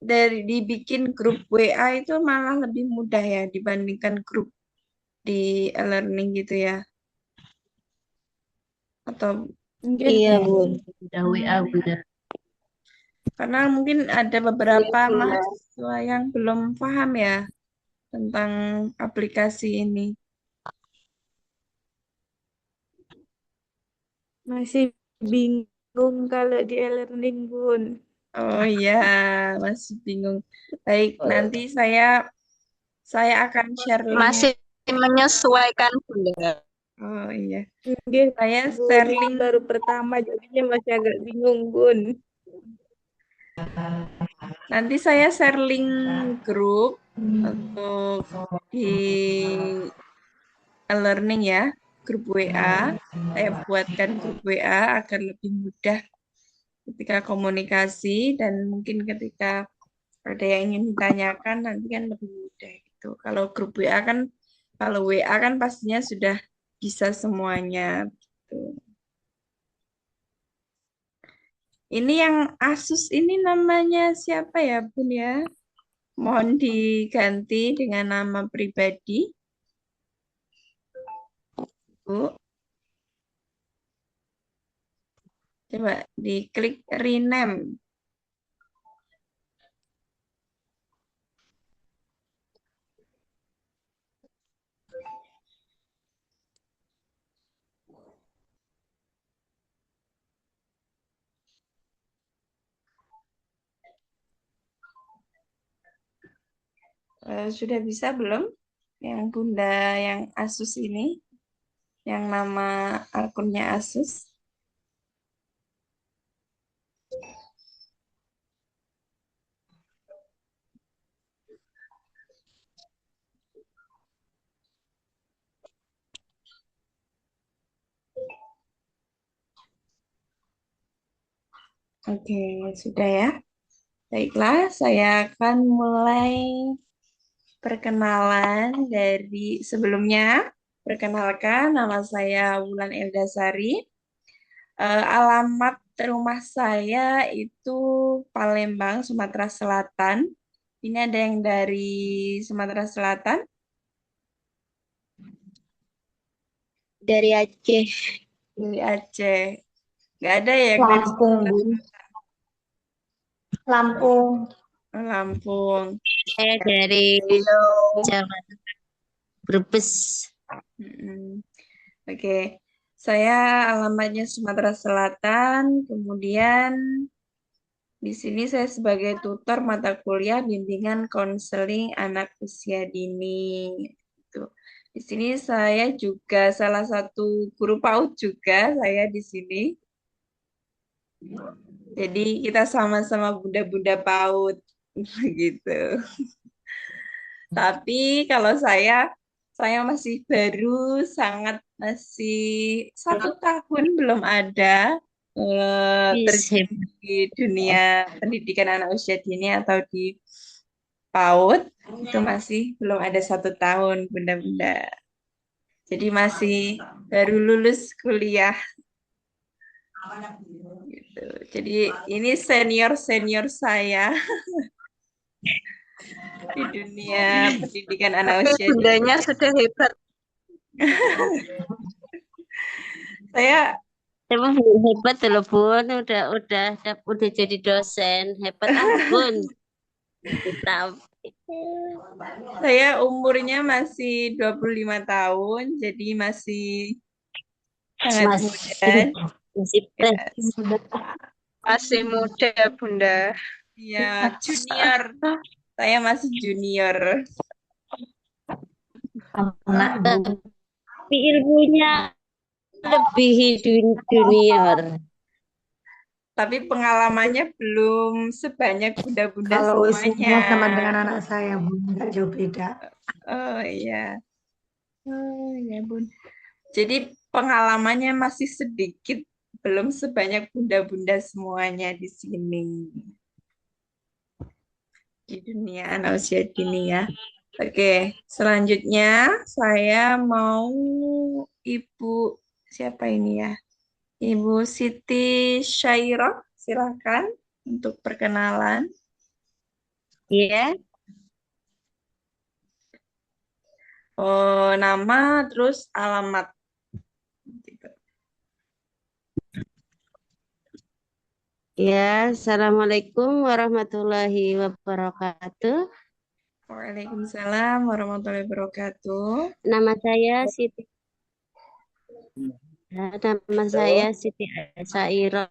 dari dibikin grup WA itu malah lebih mudah ya dibandingkan grup di e-learning gitu ya. Atau Mungkin Iya, Bun. Udah WA Bunda. karena mungkin ada Iya, beberapa Bunda. mahasiswa yang belum paham ya tentang aplikasi ini. Masih bingung kalau di e-learning, Bun. Oh iya, masih bingung. Baik, nanti saya akan share link. Masih menyesuaikan, Bunda. Oh iya, Nggih, saya Bun, share ini link. baru pertama jadinya masih agak bingung, Bun. Nanti saya share link grup untuk di e-learning ya, grup WA. Saya buatkan grup WA agar lebih mudah ketika komunikasi dan mungkin ketika ada yang ingin ditanyakan nanti kan lebih mudah gitu. Kalau grup WA kan, kalau WA kan pastinya sudah bisa semuanya. Gitu. Ini yang Asus ini namanya siapa ya, Bun ya? Mohon diganti dengan nama pribadi, Bu. Coba diklik rename. Sudah bisa belum? Yang Bunda yang Asus ini, yang nama akunnya Asus. Oke, sudah ya. Baiklah, saya akan mulai perkenalan dari sebelumnya. Perkenalkan, nama saya Wulan Eldasari. Alamat rumah saya itu Palembang, Sumatera Selatan. Ini ada yang dari Sumatera Selatan. Dari Aceh. Dari Aceh. Nggak ada ya yang dari Lampung, Bun. Lampung. Lampung. Saya dari Jawa Brebes. Mm-mm. Oke, saya alamatnya Sumatera Selatan. Kemudian di sini saya sebagai tutor mata kuliah bimbingan konseling anak usia dini. Gitu. Di sini saya juga salah satu guru PAUD juga saya di sini. Jadi kita sama-sama bunda-bunda PAUD gitu. Tapi kalau saya masih baru, sangat masih 1 tahun belum ada terjun Hebat. di dunia pendidikan anak usia dini atau di PAUD. Itu masih belum ada 1 tahun, bunda-bunda. Jadi masih baru lulus kuliah. Gitu. Jadi ini senior-senior saya di dunia pendidikan anak Tapi usia dini. bundanya sudah hebat. Saya Emang hebat loh, Bun. Udah jadi dosen. Hebat Bun. Kita Saya umurnya masih 25 tahun, jadi masih sangat muda. masih Ya, masih muda, Bunda. ya, junior. Saya masih junior. Tapi ilmunya lebih junior. Tapi pengalamannya belum sebanyak bunda-bunda Kalau semuanya. usianya sama dengan anak saya, Bun. Nggak jauh beda. Oh iya. Oh iya, Bun. Jadi pengalamannya masih sedikit, belum sebanyak bunda-bunda semuanya di sini. Di dunia anak usia dini ya. Oke, selanjutnya saya mau Ibu siapa ini ya? Ibu Siti Syairah, silakan untuk perkenalan. Iya. Oh, nama terus alamat. Gitu. Ya, Assalamualaikum warahmatullahi wabarakatuh. Waalaikumsalam warahmatullahi wabarakatuh. Nama saya Siti. Nama saya Siti Sairo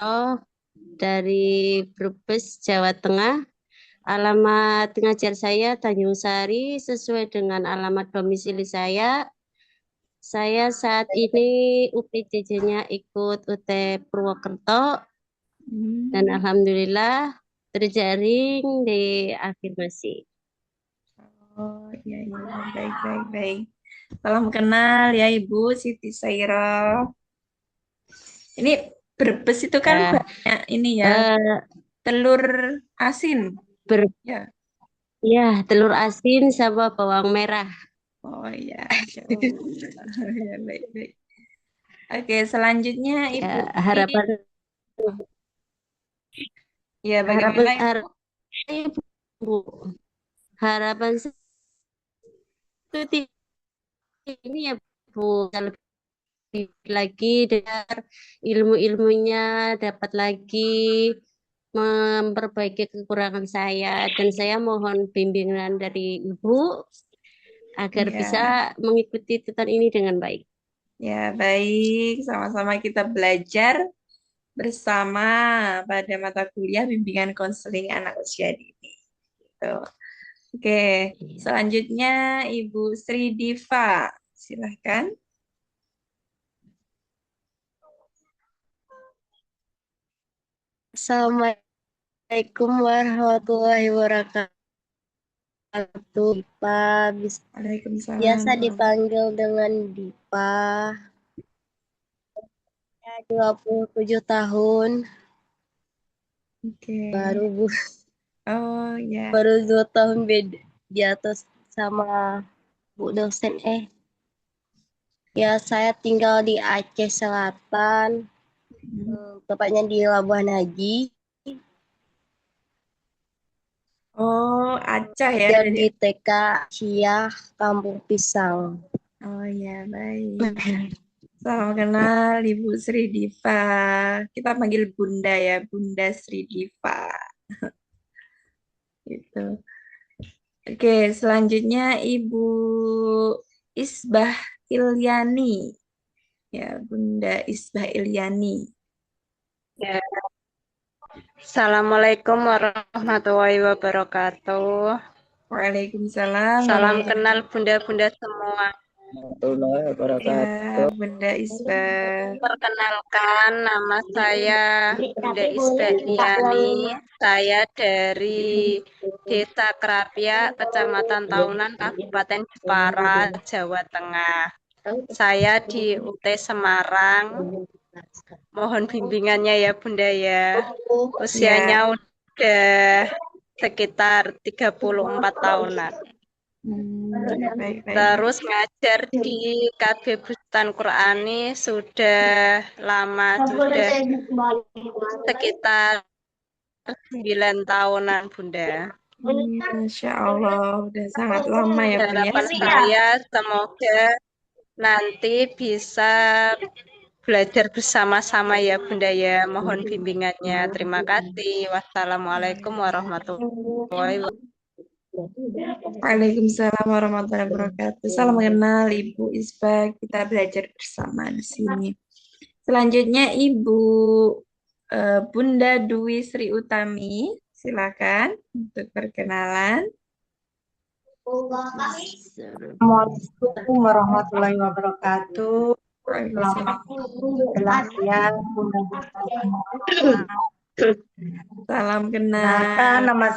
dari Brebes, Jawa Tengah. Alamat ngajar saya Tanjung Sari sesuai dengan alamat domisili saya. Saya saat ini UPJJ-nya ikut UT Purwokerto dan alhamdulillah terjaring di afirmasi. Oh iya iya baik baik baik. Salam kenal ya Ibu Siti Saira. Ini Brebes itu kan Ya, banyak ini ya telur asin. Ya. ya, telur asin sama bawang merah. Oh iya. Ya baik baik. Oke selanjutnya Ibu. Ya, harapan Ya bagaimana Ibu? Ibu, harapan saya itu ini ya Bu, lebih lagi dengar ilmu-ilmunya, dapat lagi memperbaiki kekurangan saya, dan saya mohon bimbingan dari Ibu agar Ya. bisa mengikuti tutor ini dengan baik. Ya baik, sama-sama kita belajar bersama pada mata kuliah bimbingan konseling anak usia dini. Gitu. Oke, selanjutnya Ibu Sri Diva, silahkan. Assalamualaikum warahmatullahi wabarakatuh. Dipa, Waalaikumsalam. biasa dipanggil dengan Dipa. Ya, 27 tahun. Oke. Baru Bu, Oh ya. baru 2 tahun beda di atas sama Bu dosen. Ya, saya tinggal di Aceh Selatan, tepatnya di Labuan Haji. Oh, Aceh ya. Dan di TK Syah Kampung Pisang. Oh ya, baik. Salam kenal Ibu Sri Diva. Kita panggil Bunda ya, Bunda Sri Diva. Gitu. Oke, selanjutnya Ibu Isbah Ilyani. Ya, Bunda Isbah Ilyani. Ya. Assalamualaikum warahmatullahi wabarakatuh. Waalaikumsalam. Salam kenal bunda-bunda semua. Ya, Bunda Isbah. Perkenalkan, nama saya Bunda Isbah Liani. Saya dari Desa Kerapia, Kecamatan Taunan, Kabupaten Jepara, Jawa Tengah. Saya di UT Semarang. Mohon bimbingannya ya Bunda ya. Usianya udah sekitar 34 tahunan. Terus ngajar di KB Bustan Qurani sudah lama, sudah sekitar 9 tahunan Bunda. Masya Allah, udah sangat lama ya Bunda. Harapan saya semoga nanti bisa belajar bersama-sama ya Bunda ya. Mohon bimbingannya. Terima kasih. Wassalamualaikum warahmatullahi wabarakatuh. Waalaikumsalam warahmatullahi wabarakatuh. Salam kenal Ibu Isbah. Kita belajar bersama di sini. Selanjutnya Ibu Bunda Dwi Sri Utami. Silakan untuk perkenalan. Assalamualaikum warahmatullahi wabarakatuh. Selamat siang, Bunda. Salam kenal. Nama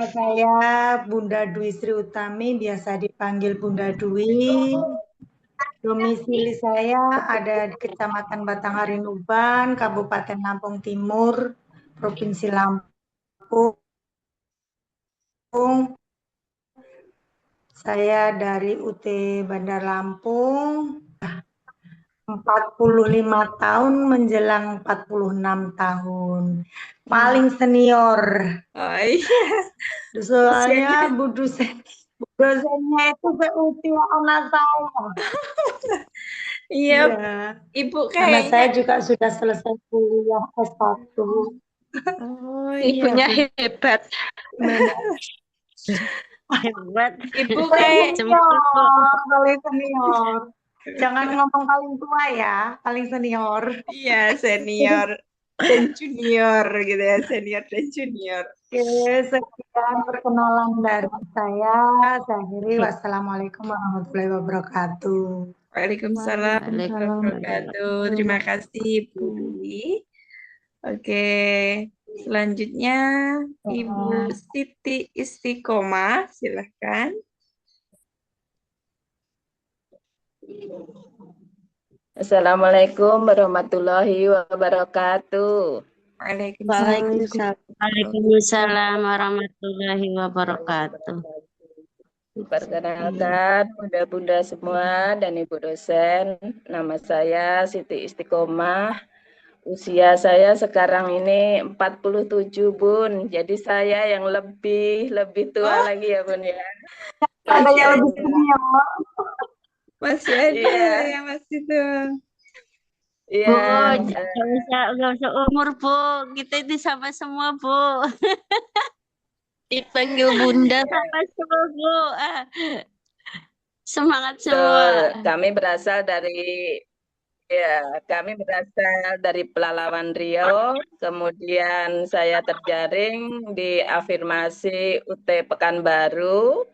saya Bunda Dwi Sri Utami, biasa dipanggil Bunda Dwi. Domisili saya ada di Kecamatan Batanghari Nuban, Kabupaten Lampung Timur, Provinsi Lampung. Saya dari UT Bandar Lampung, 45 tahun menjelang 46 tahun. Paling senior. Oh iya. Soalnya Bu dosennya itu seusia anak saya. Iya, Iya, Ibu karena kayaknya. saya juga sudah selesai kuliah S1. Oh iya, Ibunya Bu. hebat. Gimana? Hebat. Ibu Paling kayak Jemput, Bu. senior, paling senior. Jangan ngomong paling tua ya, paling senior. iya senior dan junior gitu ya, senior dan junior. Oke, sekian perkenalan dari saya. Saya akhiri. Wassalamualaikum warahmatullahi wabarakatuh. Waalaikumsalam warahmatullahi Waalaikumsalam. wabarakatuh. Terima kasih Bu Dwi. Oke, selanjutnya Ibu Siti Istiqomah, silahkan. Assalamualaikum warahmatullahi wabarakatuh. Waalaikumsalam. Waalaikumsalam warahmatullahi wabarakatuh. Perkenalkan bunda-bunda semua dan ibu dosen, nama saya Siti Istiqomah. Usia saya sekarang ini 47 Bun, jadi saya yang lebih tua lagi ya Bun ya. Ada Masih yang lebih ada, senior. masih ada Iya, yang masih tua. Bu, iya. nggak usah umur, Bu. Kita ini sama semua, Bu. Dipanggil Bunda sama semua, Bu. Semangat semua. Kami berasal dari Pelalawan Riau, kemudian saya terjaring di Afirmasi UT Pekanbaru,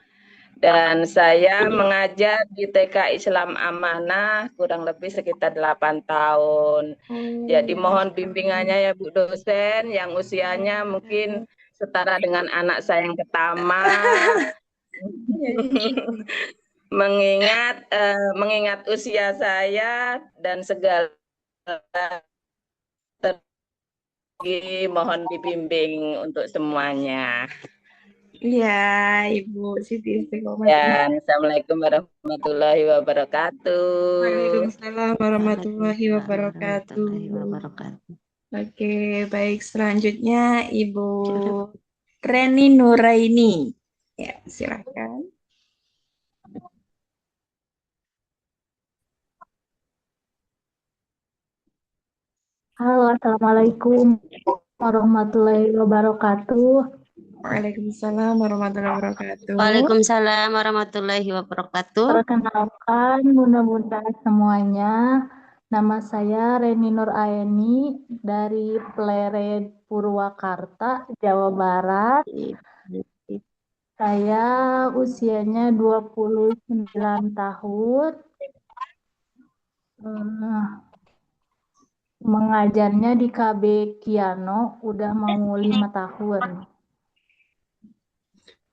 dan saya mengajar di TK Islam Amanah kurang lebih sekitar 8 tahun. Jadi mohon bimbingannya ya Bu dosen, yang usianya mungkin setara dengan anak saya yang pertama. mengingat usia saya dan segala mohon dibimbing untuk semuanya. Iya, Ibu Siti Istiqomah. Dan Assalamualaikum warahmatullahi wabarakatuh. Waalaikumsalam warahmatullahi wabarakatuh. Oke, baik. Selanjutnya Ibu Reni Nuraini. Ya, silakan. Halo, Assalamualaikum warahmatullahi wabarakatuh. Waalaikumsalam warahmatullahi wabarakatuh. Waalaikumsalam warahmatullahi wabarakatuh. Perkenalkan bunda-bunda semuanya, nama saya Reni Nur Aeni dari Pleret Purwakarta, Jawa Barat. Saya usianya 29 tahun. Mengajarnya di KB Kiano udah mau 5 tahun.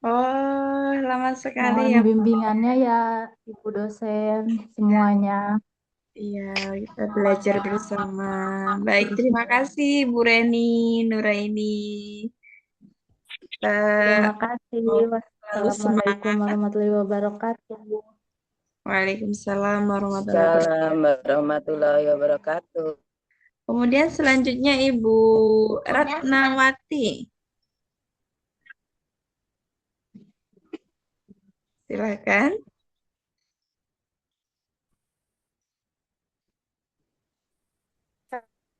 Oh, lama sekali Mohon ya. bimbingannya ya Ibu dosen semuanya. Iya, kita belajar bersama. Baik, terima kasih Bu Reni Nuraini. Terima kasih. Selalu Wassalamualaikum semangat. warahmatullahi wabarakatuh. Waalaikumsalam warahmatullahi wabarakatuh. Assalamualaikum warahmatullahi wabarakatuh. Kemudian selanjutnya Ibu Ratnawati. Silakan.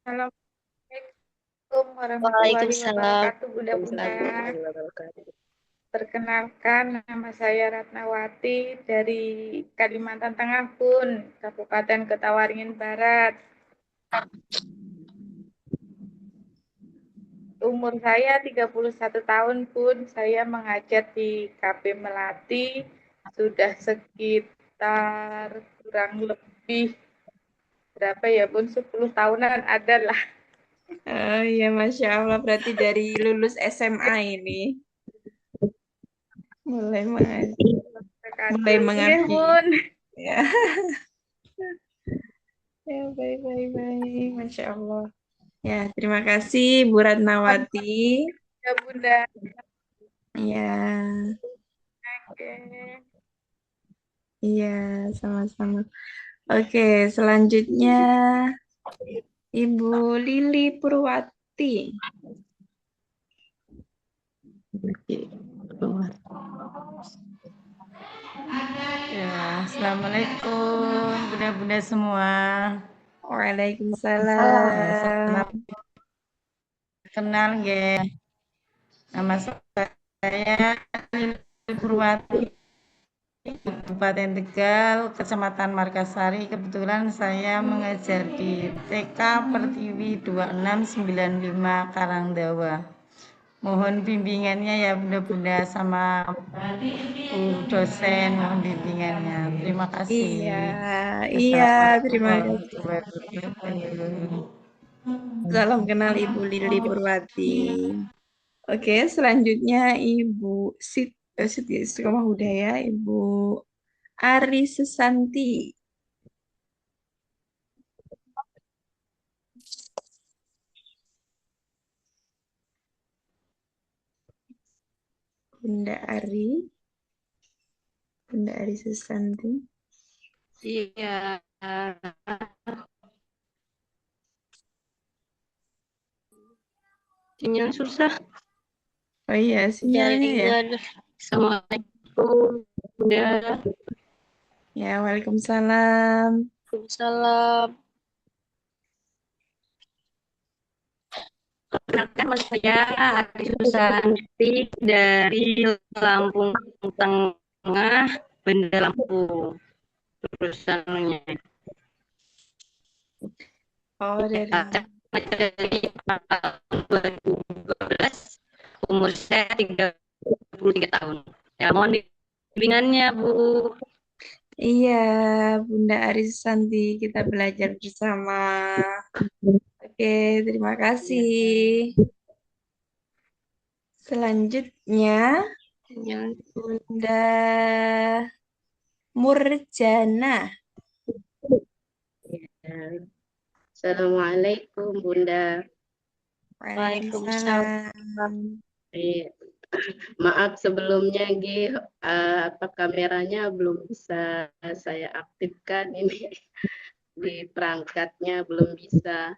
Assalamualaikum warahmatullahi Waalaikumsalam. wabarakatuh, Bunda-bunda. Perkenalkan, nama saya Ratnawati dari Kalimantan Tengah, Bun, Kabupaten Ketawaringin Barat. Umur saya 31 tahun, Bun. Saya mengajar di KB Melati sudah sekitar kurang lebih berapa ya, Bun? 10 tahunan ada lah. Oh iya, Masya Allah. Berarti dari lulus SMA ini. Mulai mengerti. Bun. Ya. Ya, baik. Masya Allah. Ya, terima kasih Bu Ratnawati. Ya, Bunda. Ya, Oke. iya, sama-sama. Oke, selanjutnya Ibu Lili Purwati. Ya, Assalamualaikum bunda-bunda semua. Waalaikumsalam. Kenal nggih. Nama saya Lili Purwati, Kabupaten Tegal, Kecamatan Margasari. Kebetulan saya mengajar di TK Pertiwi 2695 Karangdawa. Mohon bimbingannya ya bunda-bunda sama Bu dosen, mohon bimbingannya. Terima kasih. Iya, terima Assalamualaikum kasih. warahmatullahi wabarakatuh. Salam kenal Ibu Lili Purwati. Oke, selanjutnya Ibu Siti Istiqomah Hudaya, Ibu Ari Susanti. Bunda Ari Susanti. Iya. Sinyal susah. Oh iya, sinyalnya ya. Jaringan. Assalamualaikum. Bunda. Ya, waalaikumsalam. Waalaikumsalam. Perkenalkan nama saya Ari Susanti dari Lampung Tengah, Benda Lampung. Terusannya. Oh, dari Dari tahun 2012, umur saya 33 tahun. Ya, mohon bimbingannya, Bu. Iya, Bunda Ari Susanti, kita belajar bersama. Oke, terima kasih. Selanjutnya, Bunda Murjana. Assalamualaikum Bunda. Waalaikumsalam. Maaf sebelumnya apa kameranya belum bisa saya aktifkan ini di perangkatnya belum bisa.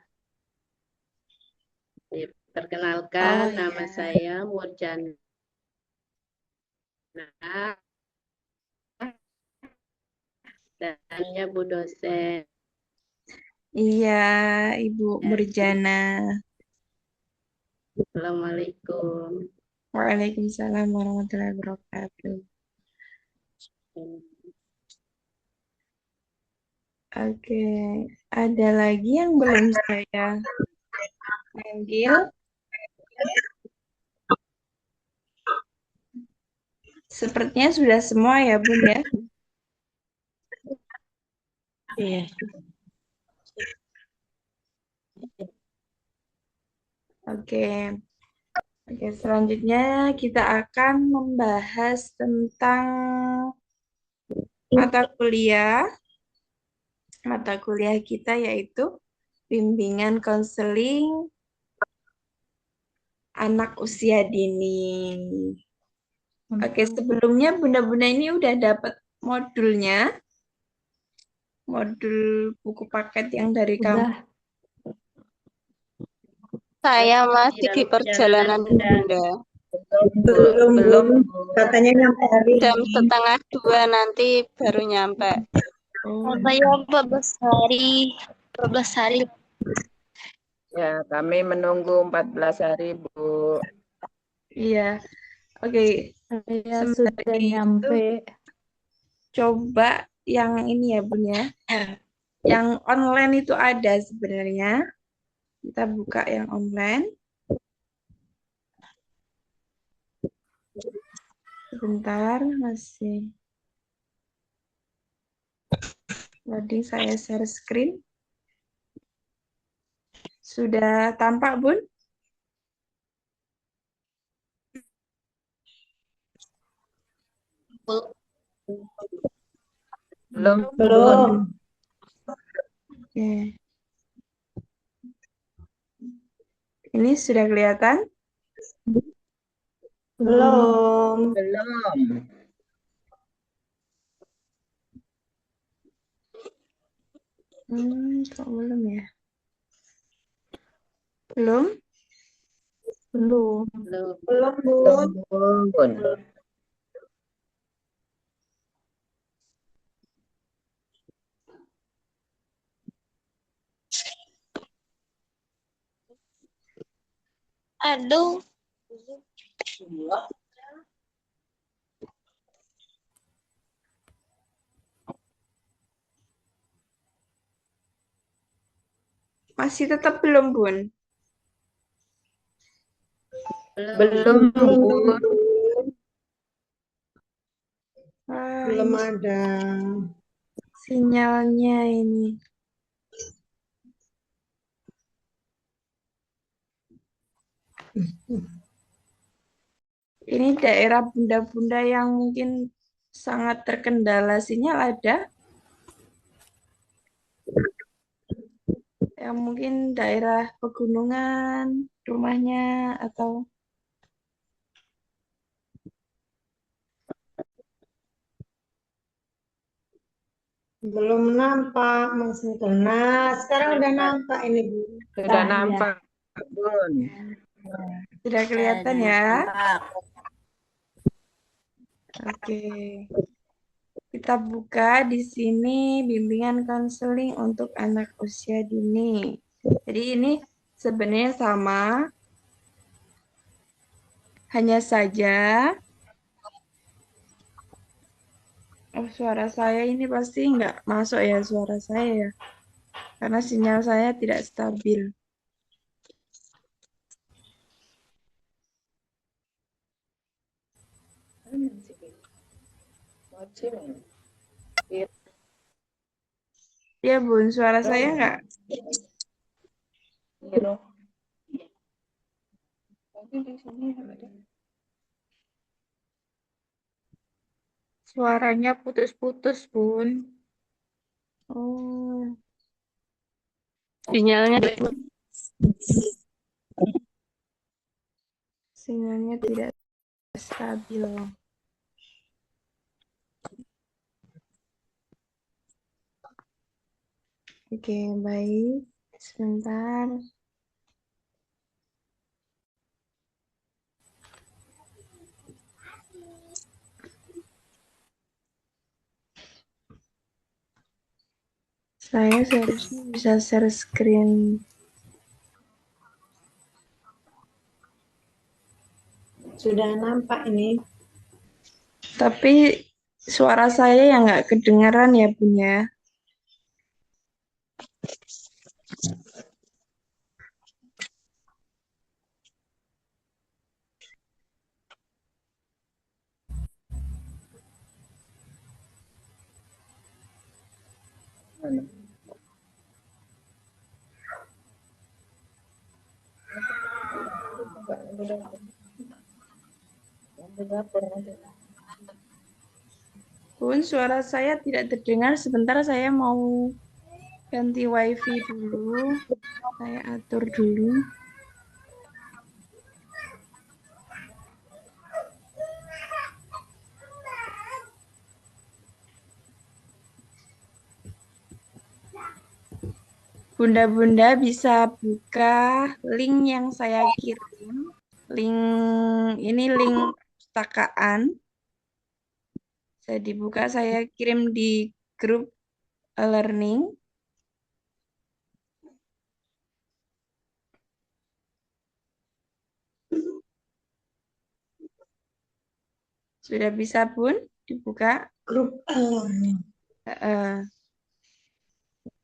Perkenalkan nama saya Murjana. Dan Bu dosen. Iya, Ibu Murjana. Assalamualaikum. Waalaikumsalam warahmatullahi wabarakatuh. Oke, ada lagi yang belum saya panggil? Sepertinya sudah semua ya, Bun ya? Iya. Oke. Oke, selanjutnya kita akan membahas tentang mata kuliah. Mata kuliah kita yaitu bimbingan konseling anak usia dini. Oke, sebelumnya bunda-bunda ini udah dapat modulnya. Modul buku paket yang dari kamu. Saya masih di perjalanan, Bunda. Belum. Katanya nyampe hari Jam ini. setengah 2 nanti baru nyampe. Saya 14 hari. 14 hari. Ya, kami menunggu 14 hari, Bu. Iya. Oke. Saya sudah nyampe. Coba yang ini ya, Bun ya. Yang online itu ada sebenarnya. Kita buka yang online. Sebentar, masih loading, saya share screen. Sudah tampak, Bun? Belum. Oke. Ini sudah kelihatan? Belum. Kok belum ya? Belum? Belum, Bu. Bun. Aduh. Masih tetap belum, Bun? Belum, Bun. Belum Ini ada. sinyalnya ini. Ini daerah bunda-bunda yang mungkin sangat terkendala sinyal ada? Yang mungkin daerah pegunungan rumahnya atau Belum nampak maksudnya. Nah, sekarang udah nampak ini, Bu. Sudah nampak, Bun. sudah kelihatan ya? Oke. Kita buka di sini bimbingan konseling untuk anak usia dini. Jadi ini sebenarnya sama, hanya saja suara saya ini pasti nggak masuk ya suara saya ya, karena sinyal saya tidak stabil. Ya Bun, suara saya nggak? Suaranya putus-putus, Bun. Oh, Sinyalnya sinyalnya tidak stabil. Oke, baik. Sebentar. Saya seharusnya bisa share screen. Sudah nampak ini. Tapi suara saya yang nggak kedengaran ya, Bun ya. Bun, suara saya tidak terdengar. Sebentar saya mau ganti WiFi dulu. Saya atur dulu. Bunda-bunda bisa buka link yang saya kirim. Link ini link perpustakaan. Saya dibuka, saya kirim di grup learning. Sudah bisa, Bun? Dibuka? Grup learning.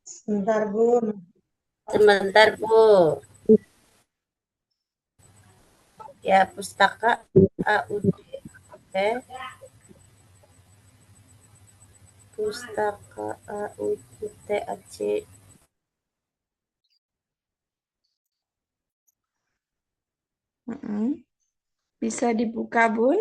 Sebentar, Bun. Sebentar, Bu. Ya, pustaka AUD. Pustaka AUD. Bisa dibuka, Bun?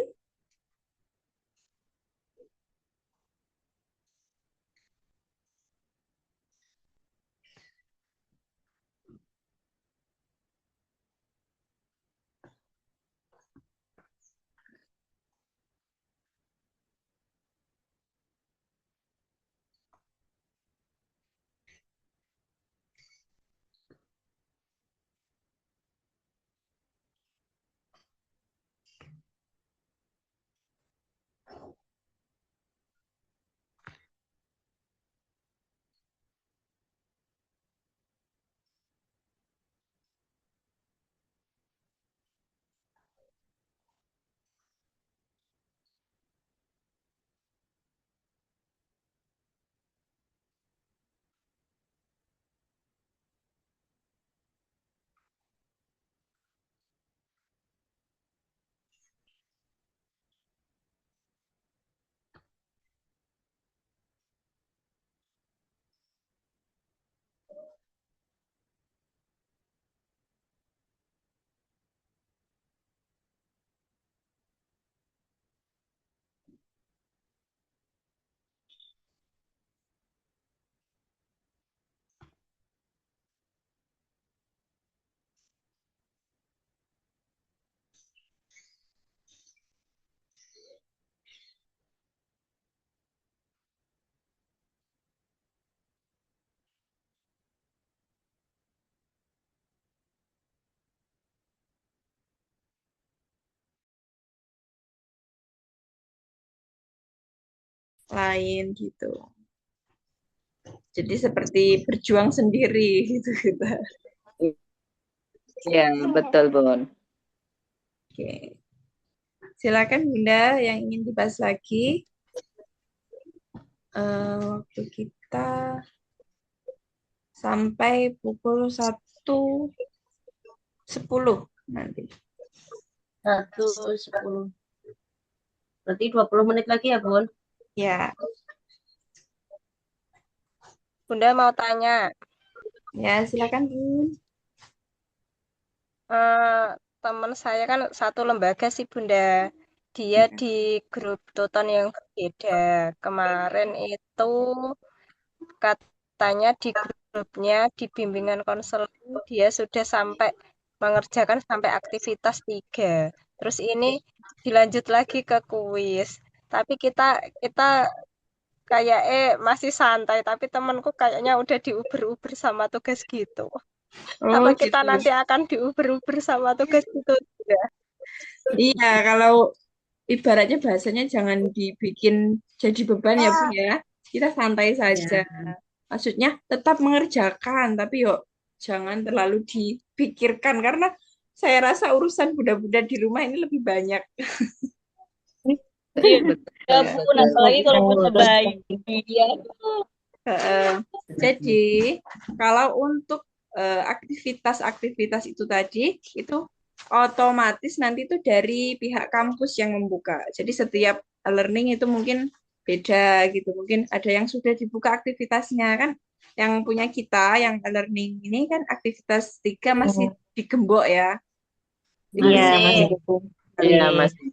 lain gitu. Jadi seperti berjuang sendiri gitu kita. Ya, betul, Bun. Oke. Silakan Bunda yang ingin dibahas lagi. Waktu kita sampai pukul 1.10 nanti. 1.10. Berarti 20 menit lagi ya, Bun? Ya. Bunda mau tanya. Ya, silakan Bun. Teman saya kan satu lembaga sih Bunda. Dia di grup Tuton yang berbeda. Kemarin itu katanya di grupnya di bimbingan konseling dia sudah sampai mengerjakan sampai aktivitas 3. Terus ini dilanjut lagi ke kuis. Tapi kita kayak masih santai, tapi temanku kayaknya udah diuber-uber sama tugas gitu. Apa kita gitu. nanti akan diuber-uber sama tugas itu juga? Iya, kalau ibaratnya bahasanya jangan dibikin jadi beban ya Bu ya. Kita santai saja. Maksudnya tetap mengerjakan, tapi yuk jangan terlalu dipikirkan karena saya rasa urusan bunda-bunda di rumah ini lebih banyak. Iya, Bun, apalagi kalau punya bayi. Iya. Jadi kalau untuk aktivitas-aktivitas itu tadi itu otomatis nanti itu dari pihak kampus yang membuka. Jadi setiap learning itu mungkin beda gitu. Mungkin ada yang sudah dibuka aktivitasnya kan. Yang punya kita yang learning ini kan aktivitas 3 masih digembok ya. Iya, masih. Iya, masih.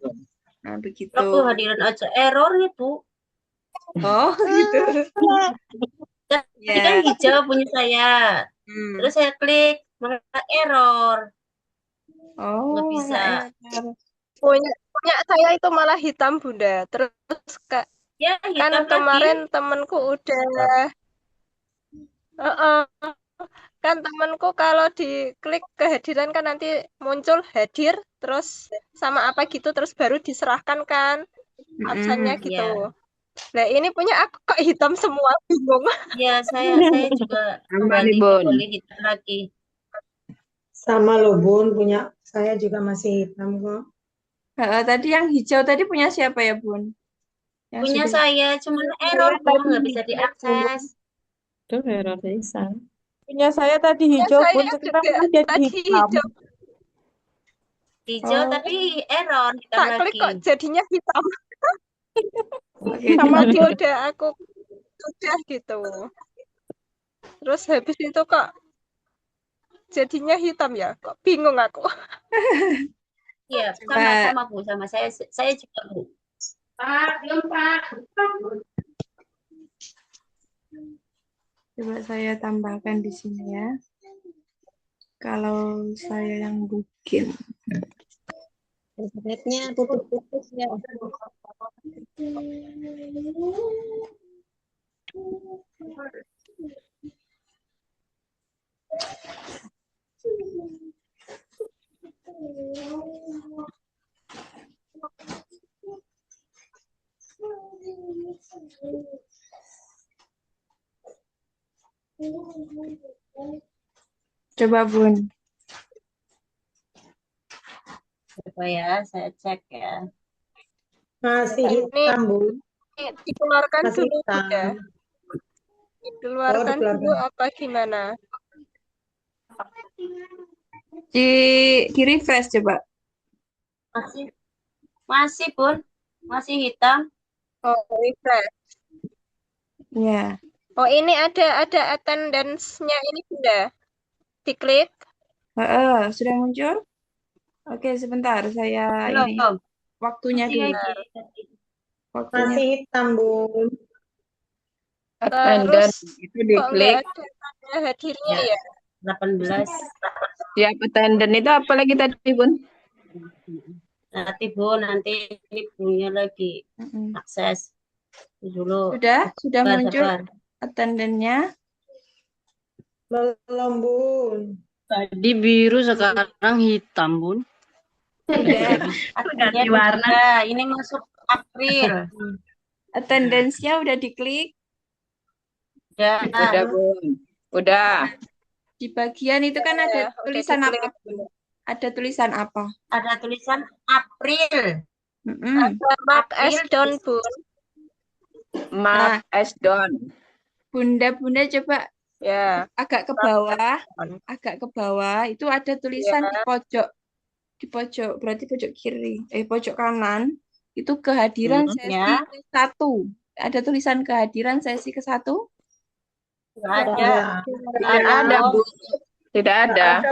Nah, begitu. Aku hadiran aja error itu. Oh, gitu. Tadi kan hijau punya saya. Terus saya klik, malah error. Oh, nggak bisa. Punya saya itu malah hitam Bunda. Terus ya, kan kemarin temanku udah kan temanku kalau diklik kehadiran kan nanti muncul hadir terus sama apa gitu terus baru diserahkan kan absennya gitu. Nah ini punya aku kok hitam semua bingung. Ya saya juga kembali boleh hitam lagi. Sama loh Bun, punya saya juga masih hitam kok. Tadi yang hijau tadi punya siapa ya Bun? Yang punya saya cuman error Bun, nggak bisa diakses. Itu error bisa. Punya saya tadi hijau Bun, sekarang jadi hitam. Hijau tapi error hitam tak lagi. klik kok jadinya hitam. Sama tadi udah aku sudah gitu. Terus habis itu kok jadinya hitam ya? Kok bingung aku. Iya, sama Bu, sama saya juga Bu. Pak, belum Pak. Coba saya tambahkan di sini ya. Kalau saya yang bikin. Internetnya putus-putus ya. Coba Bun. Coba ya, saya cek ya. Masih hitam Bun. Dikeluarkan Masih dulu hitam. ya. Dikeluarkan dulu apa gimana? Di refresh coba. Masih Bun, masih hitam. Oh, refresh. Ya. Oh, ini ada attendance-nya ini Bunda. Diklik. Sudah muncul? Oke, sebentar saya ini waktunya dulu. Waktunya. Masih hitam Bun. Attendance itu diklik. Ada hadirnya ya. 18. Siap attendance itu apa lagi tadi Bun? Nanti Bu, nanti ini punya lagi akses dulu. Sudah muncul attendance-nya. Belum Bun. Tadi biru sekarang hitam Bun. Ganti warna. Ini masuk April. Attendance-nya udah diklik. Udah, Bun. Udah. Di bagian itu kan ada Udah tulisan apa? diklik. Bun? Ada tulisan apa? Ada tulisan April. Ada mark as done, Bun. Mark as done. Bunda coba Ya. agak ke bawah itu ada tulisan di pojok berarti pojok kiri, pojok kanan itu kehadiran sesi ke-1. Ada tulisan kehadiran sesi ke-1? Nggak ada. Tidak ada, Bu. Tidak ada.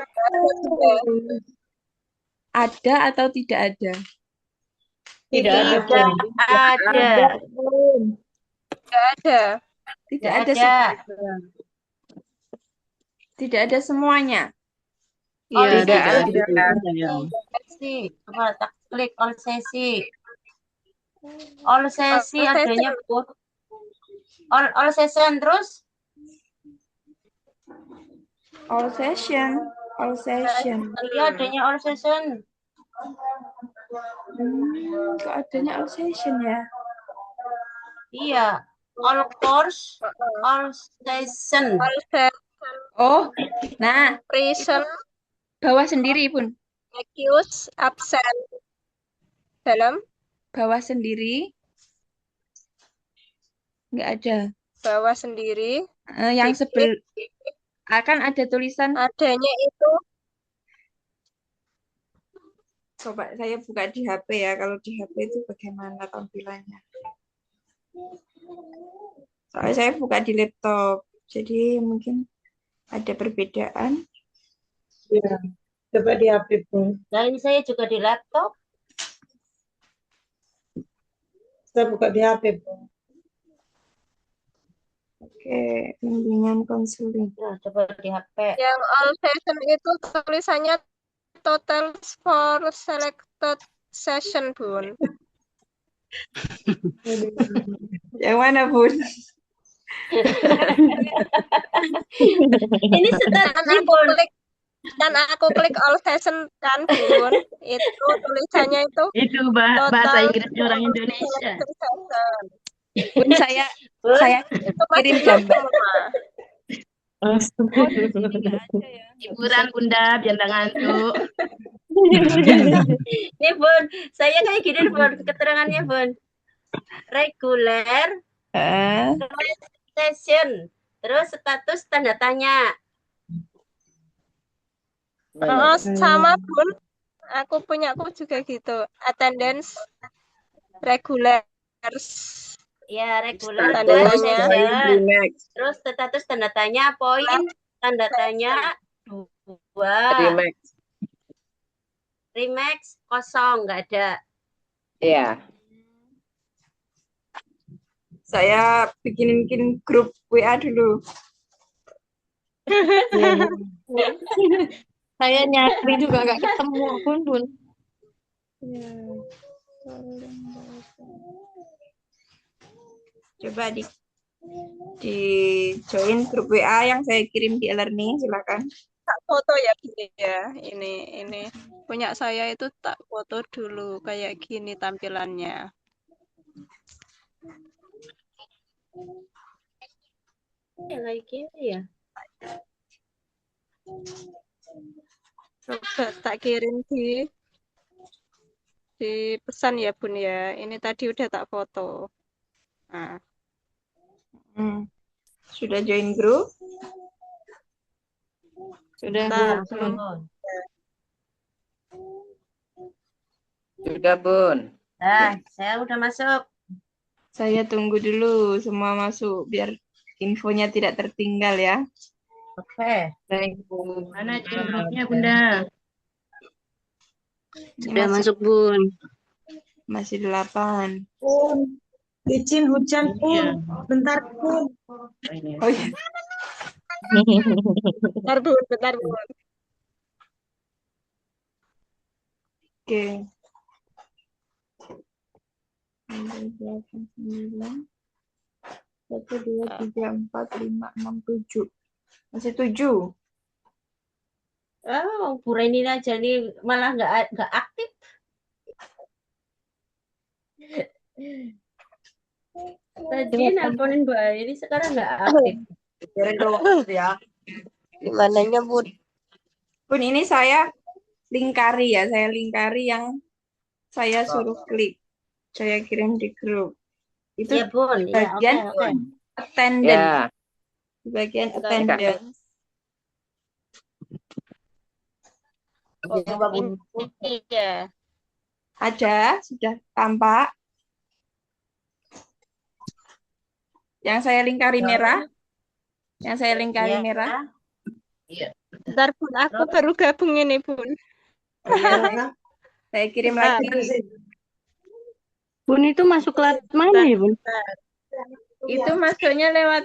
Ada atau tidak ada? Tidak ada. Tidak ada. Tidak ada semuanya. Iya, tidak ada. Sesi. Coba tak klik all sesi. All sesi adanya Bu. All session terus. All session. Iya, adanya all session. Kok adanya all session ya? Iya, all course, all session. Oh, nah, Reason. Bawah sendiri, Bun. Excuse, absent. Dalam? Bawah sendiri. Nggak ada. Bawah sendiri. Yang akan ada tulisan. Adanya itu. Coba saya buka di HP ya. Kalau di HP itu bagaimana tampilannya? Soalnya saya buka di laptop. Jadi mungkin ada perbedaan. Ya, coba di HP Bun. Nah, ini saya juga di laptop. Saya buka di HP Bun. Oke, bimbingan konseling. Nah, coba di HP. Yang all session itu tulisannya total for selected session, Bun. Yang mana, Bun? Ini strategi, Bun. Dan aku klik all session kan, Bun. Itu tulisannya itu. Itu bahasa Inggrisnya orang Indonesia. Bun, saya kirim gambar. Hiburan Bunda, biar nggak ngantuk. Ini Bun, saya kayak gini Bun, keterangannya Bun. Reguler, session, terus status tanda tanya. Sama Bun, aku juga gitu. Attendance regular. Ya, reguler tanda tanya. Terus status tanda tanya, poin tanda tanya 2. Remax kosong, nggak ada. Iya. Saya bikin grup WA dulu. Saya nyari juga nggak ketemu, Bun. Coba di join grup WA yang saya kirim di e-learning, silakan. Tak foto ya gini ya, ini punya saya itu tak foto dulu kayak gini tampilannya. Ya kayak gini ya. Coba tak kirim di pesan ya Bun ya. Ini tadi udah tak foto. Nah. Sudah join grup? Sudah, Bun. Sudah, Bun. Nah, saya udah masuk. Saya tunggu dulu semua masuk biar infonya tidak tertinggal ya. Oke. Baik, Mana grupnya Bunda? Sudah masuk Bun. Masih 8. Bun, izin hujan Bun. Bentar Bun. Oh iya. Bentar Bun. Oke. 9, 1, 2, 3, 4, 5, 6, 7. Masih 7. Oh, Bu Reni aja nih malah nggak aktif. Tadi nelponin Mbak Airi, sekarang nggak aktif. Gimananya Bun? Bun, ini saya lingkari ya, saya lingkari yang saya suruh klik. Saya kirim di grup. Itu Iya Bun, ya oke bagian oke. attendance. Ya, Di bagian Bentar, attendance. Oh, ini ya. Ada, sudah tampak. Yang saya lingkari merah. Yang saya lingkari Iya. merah. Iya. Bentar Bun, aku baru gabung ini Bun. Saya kirim Bentar. lagi. Bun itu masuk kelas mana ya, Bun? Itu masuknya lewat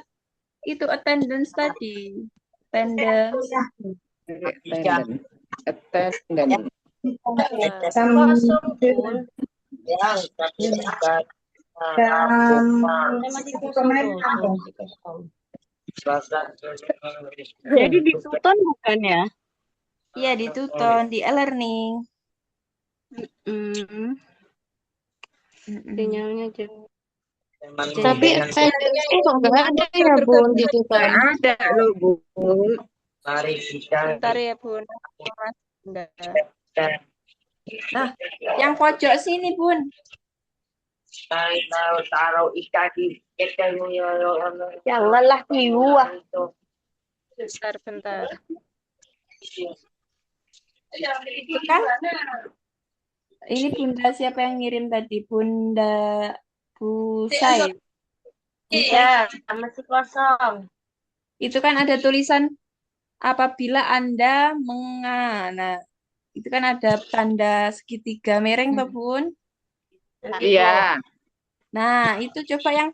itu attendance tadi. Attendance. attendance. Kosong Bun. Masih kosong. Jadi di Tuton bukan ya? Iya, di Tuton, di e-learning. Sinyalnya jauh. Tapi attendance kok nggak ada ya Bun di Tuton. Ada loh, Bun. Bentar ya Bun. Enggak. Nah, yang pojok sini, Bun. Janganlah kiwah. Bentar. Itu kan ini Bunda siapa yang ngirim tadi? Bunda Bu Sai. Iya, masih kosong. Itu kan ada tulisan apabila Anda Nah, itu kan ada tanda segitiga mereng toh, Bun? Iya. Nah, itu coba yang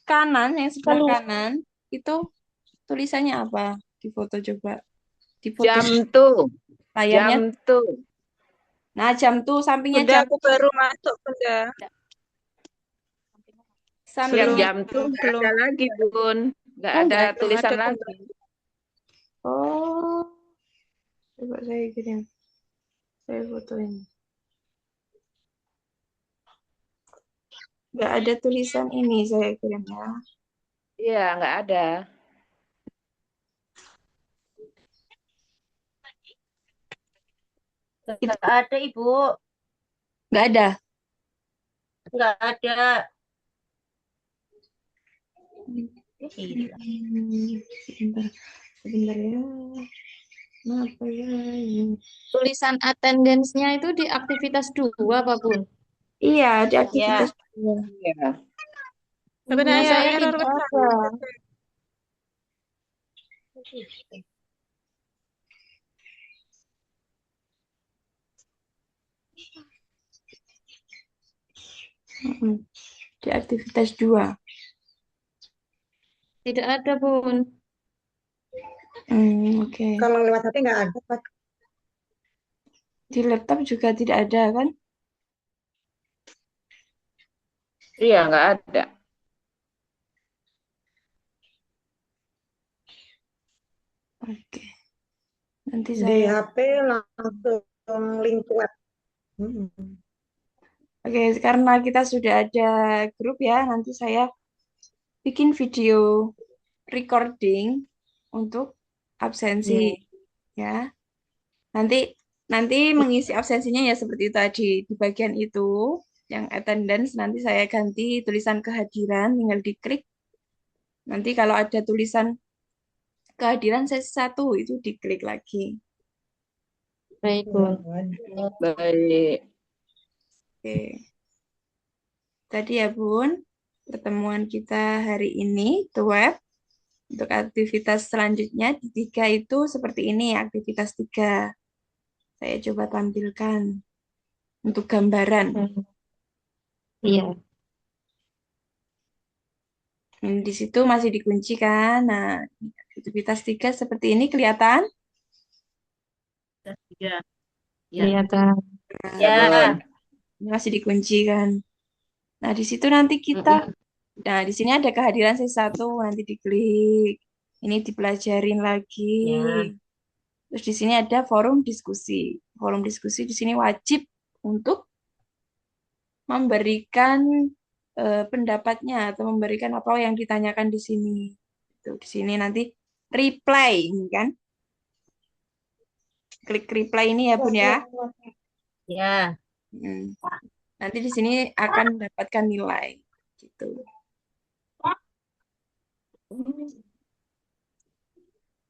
kanan, yang sebelah kanan, itu tulisannya apa? Di foto coba. Di foto Jam tuh. layarnya. Jam tuh. Nah, jam tuh sampingnya Bunda, jam. aku baru masuk Bunda. Yang Sampingnya jam tuh nggak ada lagi, Bun. Nggak ada tulisan lagi. Oh, coba saya kirim. Saya fotoin. Nggak ada tulisan ini saya kirim ya. Iya, nggak ada. Nggak ada Ibu. Nggak ada. Nggak ada. Sebentar ya. Kenapa ya? Tulisan attendance-nya itu di aktivitas 2 Pak Bun. Iya, di aktivitas. Iya. Sebenarnya saya error tidak besar. ada. Di aktivitas 2. Tidak ada Bun. Oke. Kalau lewat HP nggak ada, Pak. Di laptop juga tidak ada kan? Iya, nggak ada. Oke. Nanti Di saya. HP langsung link web. Oke, karena kita sudah ada grup ya, nanti saya bikin video recording untuk absensi ya. Nanti mengisi absensinya ya seperti itu tadi di bagian itu yang attendance nanti saya ganti tulisan kehadiran, tinggal diklik. Nanti kalau ada tulisan kehadiran sesi 1 itu diklik lagi. Baik Bun. Baik. Oke. Tadi ya Bun, pertemuan kita hari ini di web. Untuk aktivitas selanjutnya di 3 itu seperti ini, aktivitas 3. Saya coba tampilkan untuk gambaran. Iya. Di situ masih dikunci kan. Nah, aktivitas 3 seperti ini kelihatan? Ya. Kelihatan. Ya. Ini masih dikunci kan. Nah, di situ nanti kita Nah, di sini ada kehadiran sesi 1, nanti diklik. Ini dipelajarin lagi. Ya. Terus di sini ada forum diskusi. Forum diskusi di sini wajib untuk memberikan pendapatnya atau memberikan apa yang ditanyakan di sini. Di sini nanti reply, ini kan? Klik reply ini ya Bun ya. Ya. Nanti di sini akan mendapatkan nilai, gitu.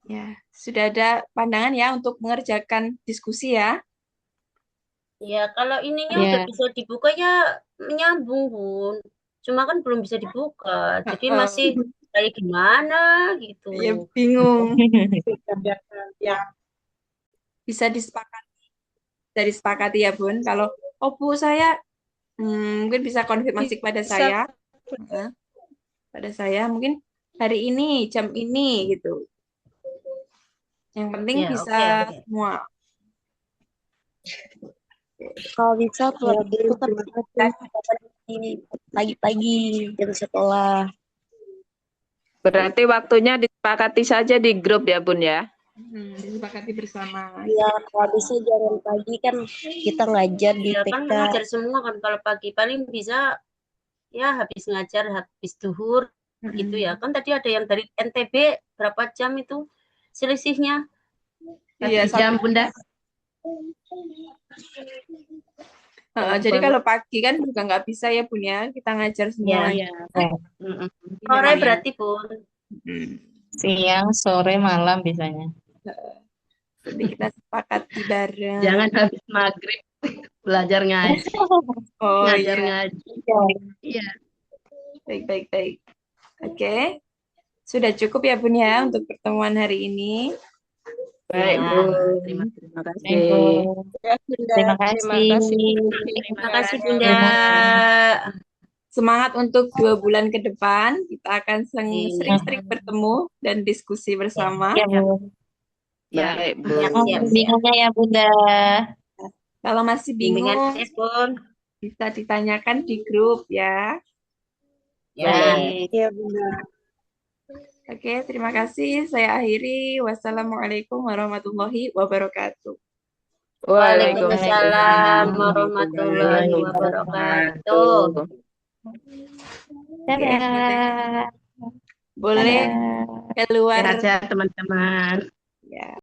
Ya, sudah ada pandangan ya untuk mengerjakan diskusi ya. Ya, kalau ininya udah bisa dibuka ya menyambung, Bun. Cuma kan belum bisa dibuka. Jadi masih kayak gimana gitu. Ya, bingung. Ya. Bisa disepakati ya, Bun. Kalau Bu saya mungkin bisa konfirmasi kepada saya. Pada saya mungkin hari ini, jam ini gitu. Yang penting Ya, bisa oke. semua. Kalau bisa pagi-pagi jam sekolah. Berarti waktunya disepakati saja di grup ya Bun ya? Disepakati bersama. Ya, kalau bisa jangan pagi kan kita ngajar di Ya TK. kan ngajar semua kan kalau pagi paling bisa ya habis ngajar habis duhur gitu ya. Kan tadi ada yang dari NTB berapa jam itu selisihnya? Iya, jam Bunda. Jadi kalau pagi kan juga nggak bisa ya Bun ya, kita ngajar semua. Ya. Sore berarti Bun. Siang, sore, malam biasanya. Jadi kita sepakati bareng. Jangan habis maghrib belajar ngaji. Ngajar ngaji. Iya. Baik. Oke. Sudah cukup ya Bun ya untuk pertemuan hari ini. Baik, Bun. Terima kasih. Terima kasih. Terima kasih Bunda. Semangat untuk 2 bulan ke depan. Kita akan sering-sering bertemu dan diskusi bersama. Ya, Bu. Baik, Bu. Bingungnya ya, Bunda. Kalau masih bingung, bisa ditanyakan di grup ya. Ya, Bunda. Oke, terima kasih. Saya akhiri. Wassalamualaikum warahmatullahi wabarakatuh. Waalaikumsalam warahmatullahi wabarakatuh. Boleh keluar. Sehat-sehat teman-teman. Ya.